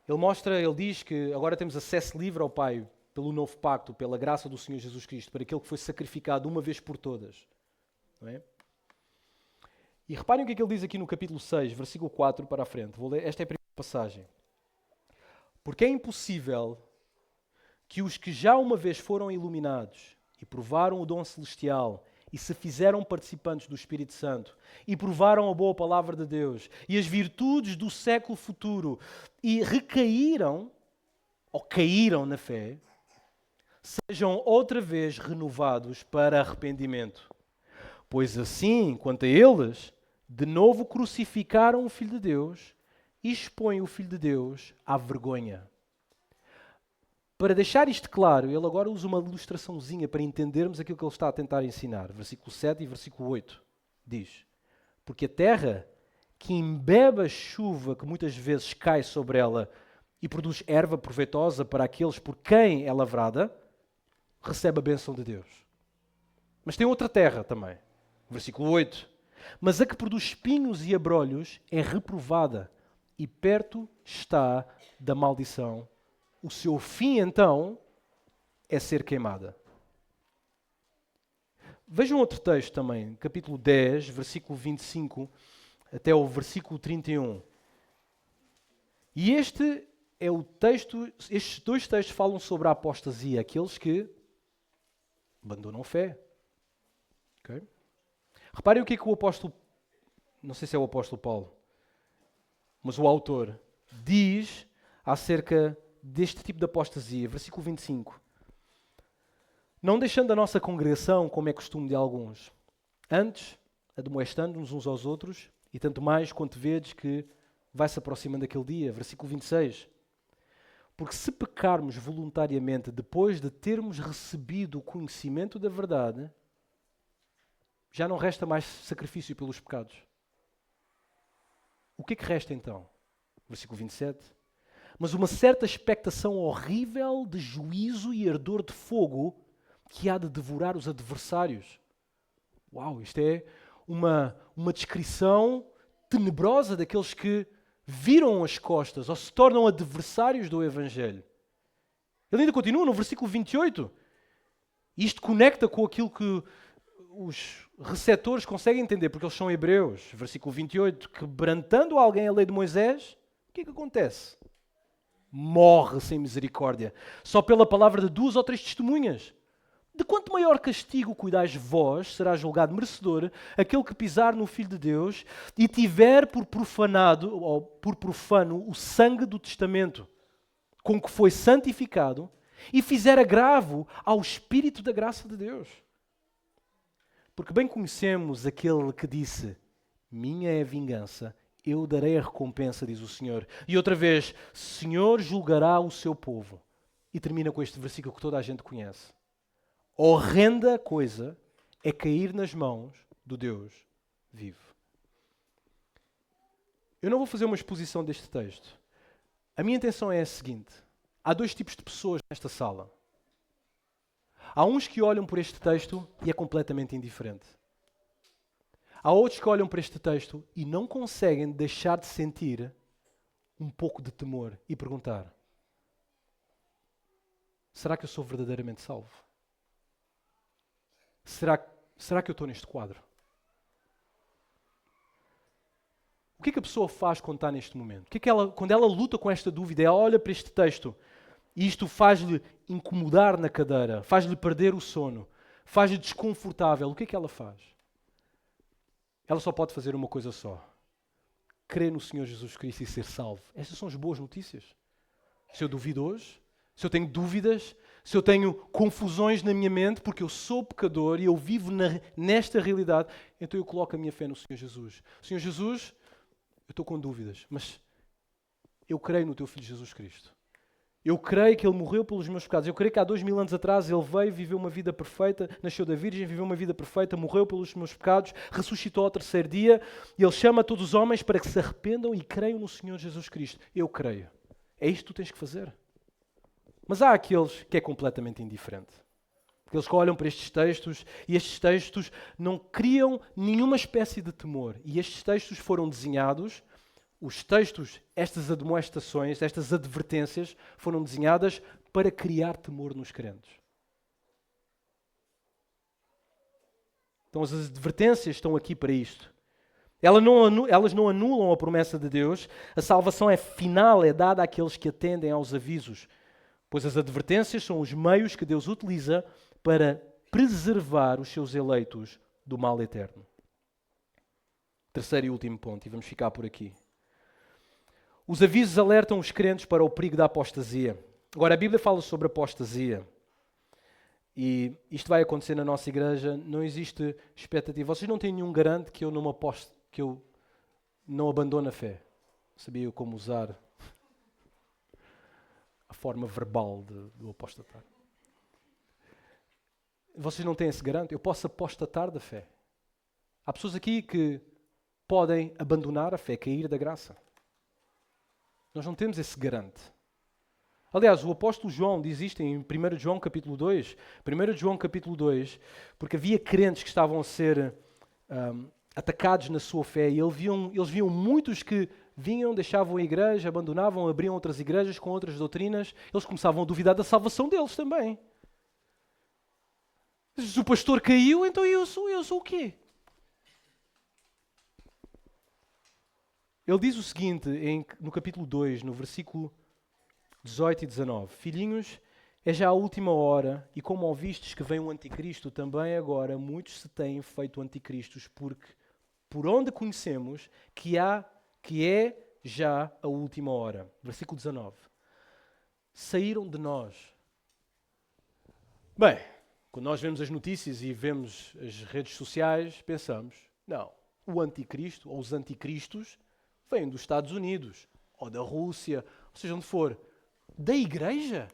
ele diz que agora temos acesso livre ao Pai pelo novo pacto, pela graça do Senhor Jesus Cristo, para aquele que foi sacrificado uma vez por todas. Não é? E reparem o que é que ele diz aqui no capítulo 6, versículo 4 para a frente. Vou ler, esta é a primeira passagem. Porque é impossível que os que já uma vez foram iluminados e provaram o dom celestial e se fizeram participantes do Espírito Santo e provaram a boa palavra de Deus e as virtudes do século futuro e recaíram ou caíram na fé, sejam outra vez renovados para arrependimento. Pois assim, quanto a eles, de novo crucificaram o Filho de Deus e expõem o Filho de Deus à vergonha. Para deixar isto claro, ele agora usa uma ilustraçãozinha para entendermos aquilo que ele está a tentar ensinar. Versículo 7 e versículo 8 diz: porque a terra que embebe a chuva que muitas vezes cai sobre ela e produz erva proveitosa para aqueles por quem é lavrada, recebe a bênção de Deus. Mas tem outra terra também. Versículo 8. Mas a que produz espinhos e abrolhos é reprovada e perto está da maldição. O seu fim, então, é ser queimada. Vejam outro texto também, capítulo 10, versículo 25 até o versículo 31. E este é o texto, estes 2 textos falam sobre a apostasia, aqueles que abandonam fé. Okay? Reparem o que é que o apóstolo, não sei se é o apóstolo Paulo, mas o autor diz acerca deste tipo de apostasia. Versículo 25. Não deixando a nossa congregação, como é costume de alguns, antes, admoestando-nos uns aos outros, e tanto mais quanto vedes que vai-se aproximando aquele dia. Versículo 26. Porque se pecarmos voluntariamente depois de termos recebido o conhecimento da verdade, já não resta mais sacrifício pelos pecados. O que é que resta então? Versículo 27. Mas uma certa expectação horrível de juízo e ardor de fogo que há de devorar os adversários. Uau, isto é uma descrição tenebrosa daqueles que viram as costas ou se tornam adversários do Evangelho. Ele ainda continua no versículo 28. Isto conecta com aquilo que os receptores conseguem entender, porque eles são hebreus. Versículo 28, quebrantando alguém a lei de Moisés, o que é que acontece? Morre sem misericórdia, só pela palavra de 2 ou 3 testemunhas. De quanto maior castigo cuidais vós, será julgado merecedor aquele que pisar no Filho de Deus e tiver por profanado ou por profano o sangue do testamento, com que foi santificado, e fizer agravo ao Espírito da graça de Deus. Porque bem conhecemos aquele que disse: minha é a vingança, eu darei a recompensa, diz o Senhor. E outra vez, Senhor julgará o seu povo. E termina com este versículo que toda a gente conhece. Horrenda coisa é cair nas mãos do Deus vivo. Eu não vou fazer uma exposição deste texto. A minha intenção é a seguinte. Há 2 tipos de pessoas nesta sala. Há uns que olham por este texto e é completamente indiferente. Há outros que olham para este texto e não conseguem deixar de sentir um pouco de temor e perguntar: será que eu sou verdadeiramente salvo? Será que eu estou neste quadro? O que é que a pessoa faz quando está neste momento? Quando ela luta com esta dúvida, ela olha para este texto e isto faz-lhe incomodar na cadeira, faz-lhe perder o sono, faz-lhe desconfortável. O que é que ela faz? Ela só pode fazer uma coisa só: crer no Senhor Jesus Cristo e ser salvo. Estas são as boas notícias. Se eu duvido hoje, se eu tenho dúvidas, se eu tenho confusões na minha mente, porque eu sou pecador e eu vivo nesta realidade, então eu coloco a minha fé no Senhor Jesus. Senhor Jesus, eu estou com dúvidas, mas eu creio no Teu Filho Jesus Cristo. Eu creio que Ele morreu pelos meus pecados. Eu creio que há 2000 anos atrás Ele veio, viveu uma vida perfeita, nasceu da Virgem, viveu uma vida perfeita, morreu pelos meus pecados, ressuscitou ao 3º dia, e Ele chama todos os homens para que se arrependam e creiam no Senhor Jesus Cristo. Eu creio. É isto que tu tens que fazer. Mas há aqueles que é completamente indiferente. Aqueles que olham para estes textos e estes textos não criam nenhuma espécie de temor. E estes textos foram desenhados, os textos, estas admoestações, estas advertências, foram desenhadas para criar temor nos crentes. Então as advertências estão aqui para isto. Elas não anulam a promessa de Deus. A salvação é final, é dada àqueles que atendem aos avisos. Pois as advertências são os meios que Deus utiliza para preservar os seus eleitos do mal eterno. Terceiro e último ponto, e vamos ficar por aqui. Os avisos alertam os crentes para o perigo da apostasia. Agora, a Bíblia fala sobre apostasia. E isto vai acontecer na nossa igreja, não existe expectativa. Vocês não têm nenhum garante que eu não abandono a fé. Sabia como usar a forma verbal do apostatar. Vocês não têm esse garante? Eu posso apostatar da fé. Há pessoas aqui que podem abandonar a fé, cair da graça. Nós não temos esse garante. Aliás, o apóstolo João diz isto em 1 João capítulo 2. 1 João capítulo 2, porque havia crentes que estavam a ser atacados na sua fé e eles viam muitos que vinham, deixavam a igreja, abandonavam, abriam outras igrejas com outras doutrinas. Eles começavam a duvidar da salvação deles também. Se o pastor caiu, então eu sou o quê? Ele diz o seguinte no capítulo 2, no versículo 18 e 19. Filhinhos, é já a última hora, e como ouvistes que vem o anticristo, também agora muitos se têm feito anticristos, porque por onde conhecemos que é já a última hora. Versículo 19. Saíram de nós. Bem, quando nós vemos as notícias e vemos as redes sociais, pensamos, não, o anticristo ou os anticristos vêm dos Estados Unidos, ou da Rússia, ou seja, onde for. Da igreja?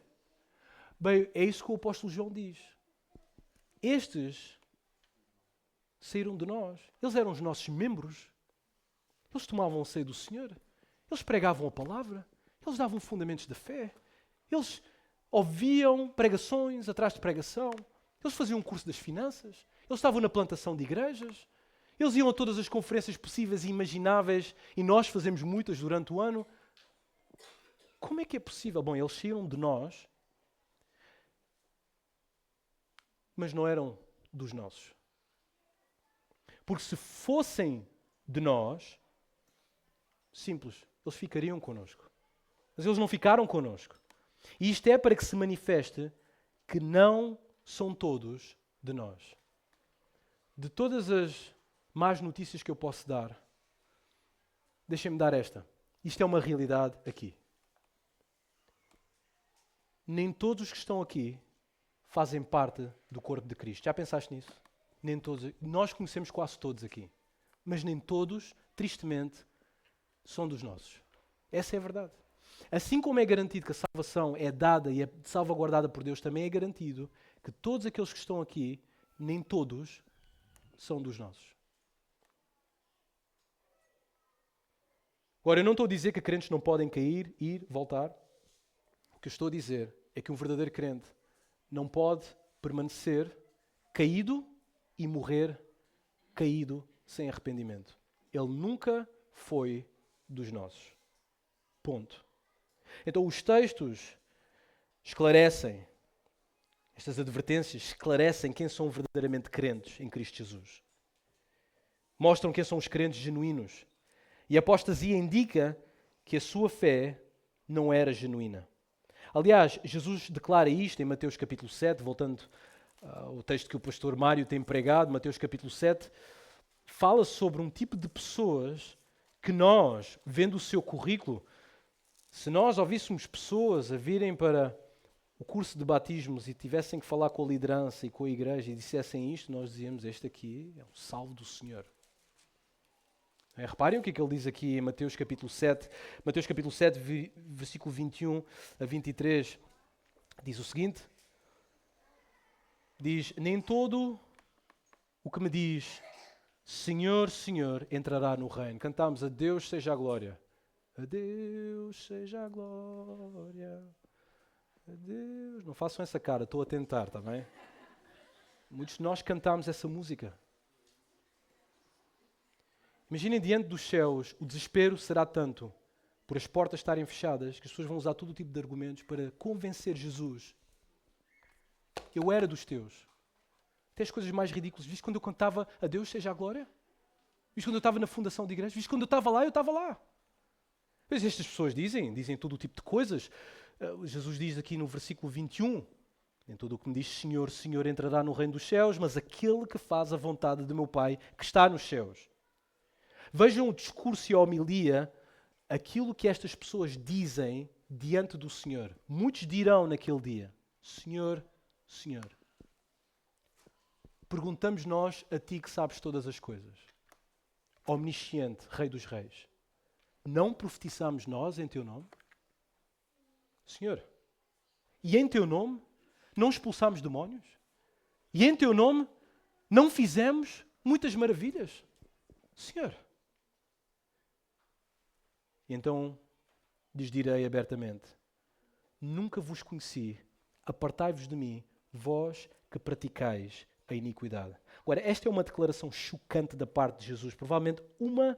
Bem, é isso que o apóstolo João diz. Estes saíram de nós. Eles eram os nossos membros. Eles tomavam o seio do Senhor. Eles pregavam a palavra. Eles davam fundamentos da fé. Eles ouviam pregações atrás de pregação. Eles faziam um curso das finanças, eles estavam na plantação de igrejas, eles iam a todas as conferências possíveis e imagináveis e nós fazemos muitas durante o ano. Como é que é possível? Bom, eles saíram de nós, mas não eram dos nossos. Porque se fossem de nós, simples, eles ficariam connosco. Mas eles não ficaram connosco. E isto é para que se manifeste que não são todos de nós. De todas as más notícias que eu posso dar, deixem-me dar esta. Isto é uma realidade aqui. Nem todos os que estão aqui fazem parte do corpo de Cristo. Já pensaste nisso? Nem todos. Nós conhecemos quase todos aqui. Mas nem todos, tristemente, são dos nossos. Essa é a verdade. Assim como é garantido que a salvação é dada e é salvaguardada por Deus, também é garantido que todos aqueles que estão aqui, nem todos são dos nossos. Agora, eu não estou a dizer que crentes não podem cair, ir, voltar. O que eu estou a dizer é que um verdadeiro crente não pode permanecer caído e morrer caído sem arrependimento. Ele nunca foi dos nossos. Ponto. Então os textos esclarecem, estas advertências esclarecem quem são verdadeiramente crentes em Cristo Jesus. Mostram quem são os crentes genuínos. E a apostasia indica que a sua fé não era genuína. Aliás, Jesus declara isto em Mateus capítulo 7, voltando ao texto que o pastor Mário tem pregado, Mateus capítulo 7, fala sobre um tipo de pessoas que nós, vendo o seu currículo, se nós ouvíssemos pessoas a virem para o curso de batismos e tivessem que falar com a liderança e com a igreja e dissessem isto, nós dizíamos, este aqui é um salvo do Senhor. Reparem o que é que ele diz aqui em Mateus capítulo 7. Mateus capítulo 7, versículo 21 a 23, diz o seguinte. Diz, nem todo o que me diz Senhor, Senhor, entrará no reino. Cantamos, a Deus seja a glória. A Deus seja a glória. A Deus. Não façam essa cara, estou a tentar, está bem? Muitos de nós cantamos essa música. Imaginem diante dos céus, o desespero será tanto por as portas estarem fechadas que as pessoas vão usar todo o tipo de argumentos para convencer Jesus. Eu era dos teus. Até as coisas mais ridículas. Viste quando eu cantava a Deus seja a glória? Viste quando eu estava na fundação de igreja? Viste quando eu estava lá? Eu estava lá. Mas estas pessoas dizem todo o tipo de coisas. Jesus diz aqui no versículo 21, em tudo o que me diz Senhor, Senhor entrará no reino dos céus, mas aquele que faz a vontade de meu Pai que está nos céus. Vejam o discurso e a homilia, aquilo que estas pessoas dizem diante do Senhor. Muitos dirão naquele dia, Senhor, Senhor. Perguntamos nós a Ti que sabes todas as coisas. Omnisciente, Rei dos Reis. Não profetizamos nós em Teu nome? Senhor, e em Teu nome não expulsamos demónios? E em Teu nome não fizemos muitas maravilhas? Senhor. E então lhes direi abertamente, nunca vos conheci, apartai-vos de mim, vós que praticais a iniquidade. Agora, esta é uma declaração chocante da parte de Jesus, provavelmente uma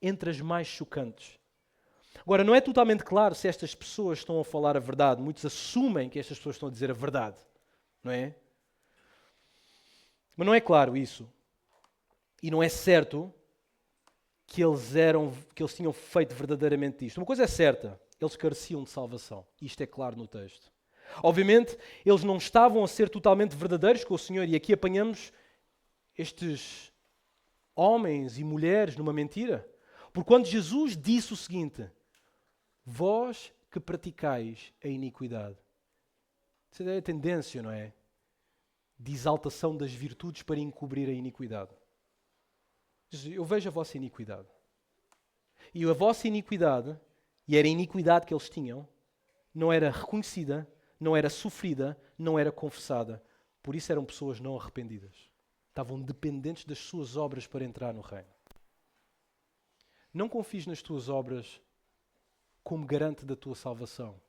entre as mais chocantes. Agora, não é totalmente claro se estas pessoas estão a falar a verdade. Muitos assumem que estas pessoas estão a dizer a verdade, não é? Mas não é claro isso. E não é certo que eles tinham feito verdadeiramente isto. Uma coisa é certa, eles careciam de salvação. Isto é claro no texto. Obviamente, eles não estavam a ser totalmente verdadeiros com o Senhor, e aqui apanhamos estes homens e mulheres numa mentira. Porque quando Jesus disse o seguinte, vós que praticais a iniquidade. Essa é a tendência, não é? De exaltação das virtudes para encobrir a iniquidade. Eu vejo a vossa iniquidade. E a vossa iniquidade, e era a iniquidade que eles tinham, não era reconhecida, não era sofrida, não era confessada. Por isso eram pessoas não arrependidas. Estavam dependentes das suas obras para entrar no reino. Não confies nas tuas obras como garante da tua salvação.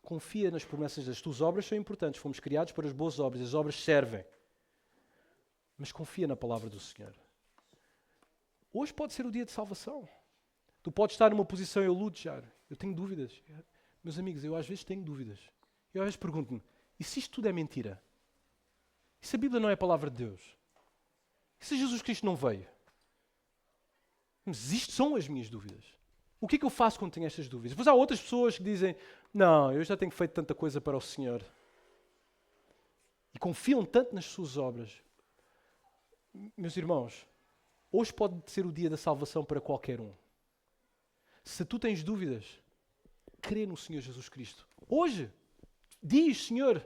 Confia nas promessas. As tuas obras são importantes. Fomos criados para as boas obras. As obras servem. Mas confia na palavra do Senhor. Hoje pode ser o dia de salvação. Tu podes estar numa posição, eu lutejar. Eu tenho dúvidas. Meus amigos, eu às vezes tenho dúvidas. Eu às vezes pergunto-me, e se isto tudo é mentira? E se a Bíblia não é a palavra de Deus? E se Jesus Cristo não veio? Mas isto são as minhas dúvidas. O que é que eu faço quando tenho estas dúvidas? Depois há outras pessoas que dizem, não, eu já tenho feito tanta coisa para o Senhor. E confiam tanto nas suas obras. Meus irmãos, hoje pode ser o dia da salvação para qualquer um. Se tu tens dúvidas, crê no Senhor Jesus Cristo. Hoje, diz, Senhor,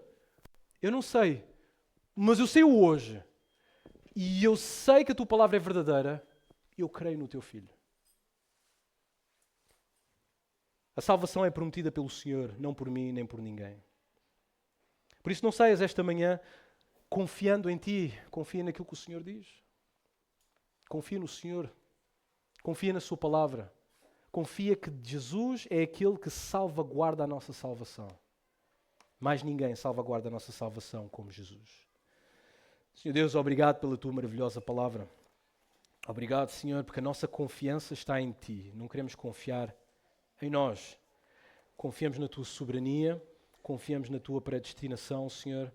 eu não sei, mas eu sei o hoje. E eu sei que a tua palavra é verdadeira. Eu creio no teu Filho. A salvação é prometida pelo Senhor, não por mim nem por ninguém. Por isso não saias esta manhã confiando em ti. Confia naquilo que o Senhor diz. Confia no Senhor. Confia na sua palavra. Confia que Jesus é aquele que salvaguarda a nossa salvação. Mais ninguém salvaguarda a nossa salvação como Jesus. Senhor Deus, obrigado pela tua maravilhosa palavra. Obrigado, Senhor, porque a nossa confiança está em ti. Não queremos confiar em nós. Confiamos na tua soberania, confiamos na tua predestinação, Senhor.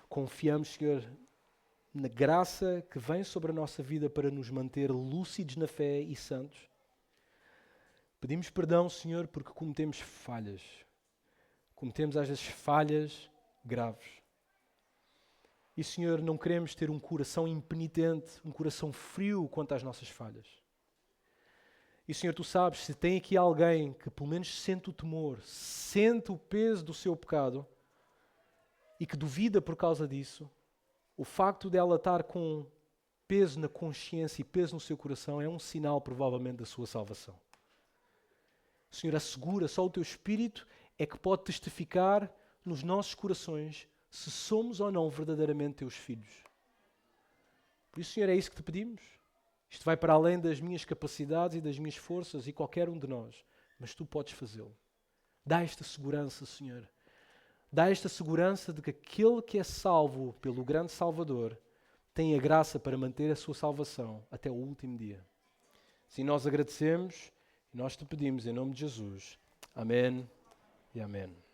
Confiamos, Senhor, na graça que vem sobre a nossa vida para nos manter lúcidos na fé e santos. Pedimos perdão, Senhor, porque cometemos falhas. Cometemos às vezes falhas graves. E, Senhor, não queremos ter um coração impenitente, um coração frio quanto às nossas falhas. E, Senhor, tu sabes, se tem aqui alguém que pelo menos sente o temor, sente o peso do seu pecado e que duvida por causa disso, o facto dela estar com peso na consciência e peso no seu coração é um sinal, provavelmente, da sua salvação. Senhor, assegura, só o teu Espírito é que pode testificar nos nossos corações se somos ou não verdadeiramente teus filhos. Por isso, Senhor, é isso que te pedimos. Isto vai para além das minhas capacidades e das minhas forças e qualquer um de nós, mas tu podes fazê-lo. Dá esta segurança, Senhor. Dá esta segurança de que aquele que é salvo pelo grande Salvador tem a graça para manter a sua salvação até o último dia. Sim, nós agradecemos e nós te pedimos em nome de Jesus. Amém e amém.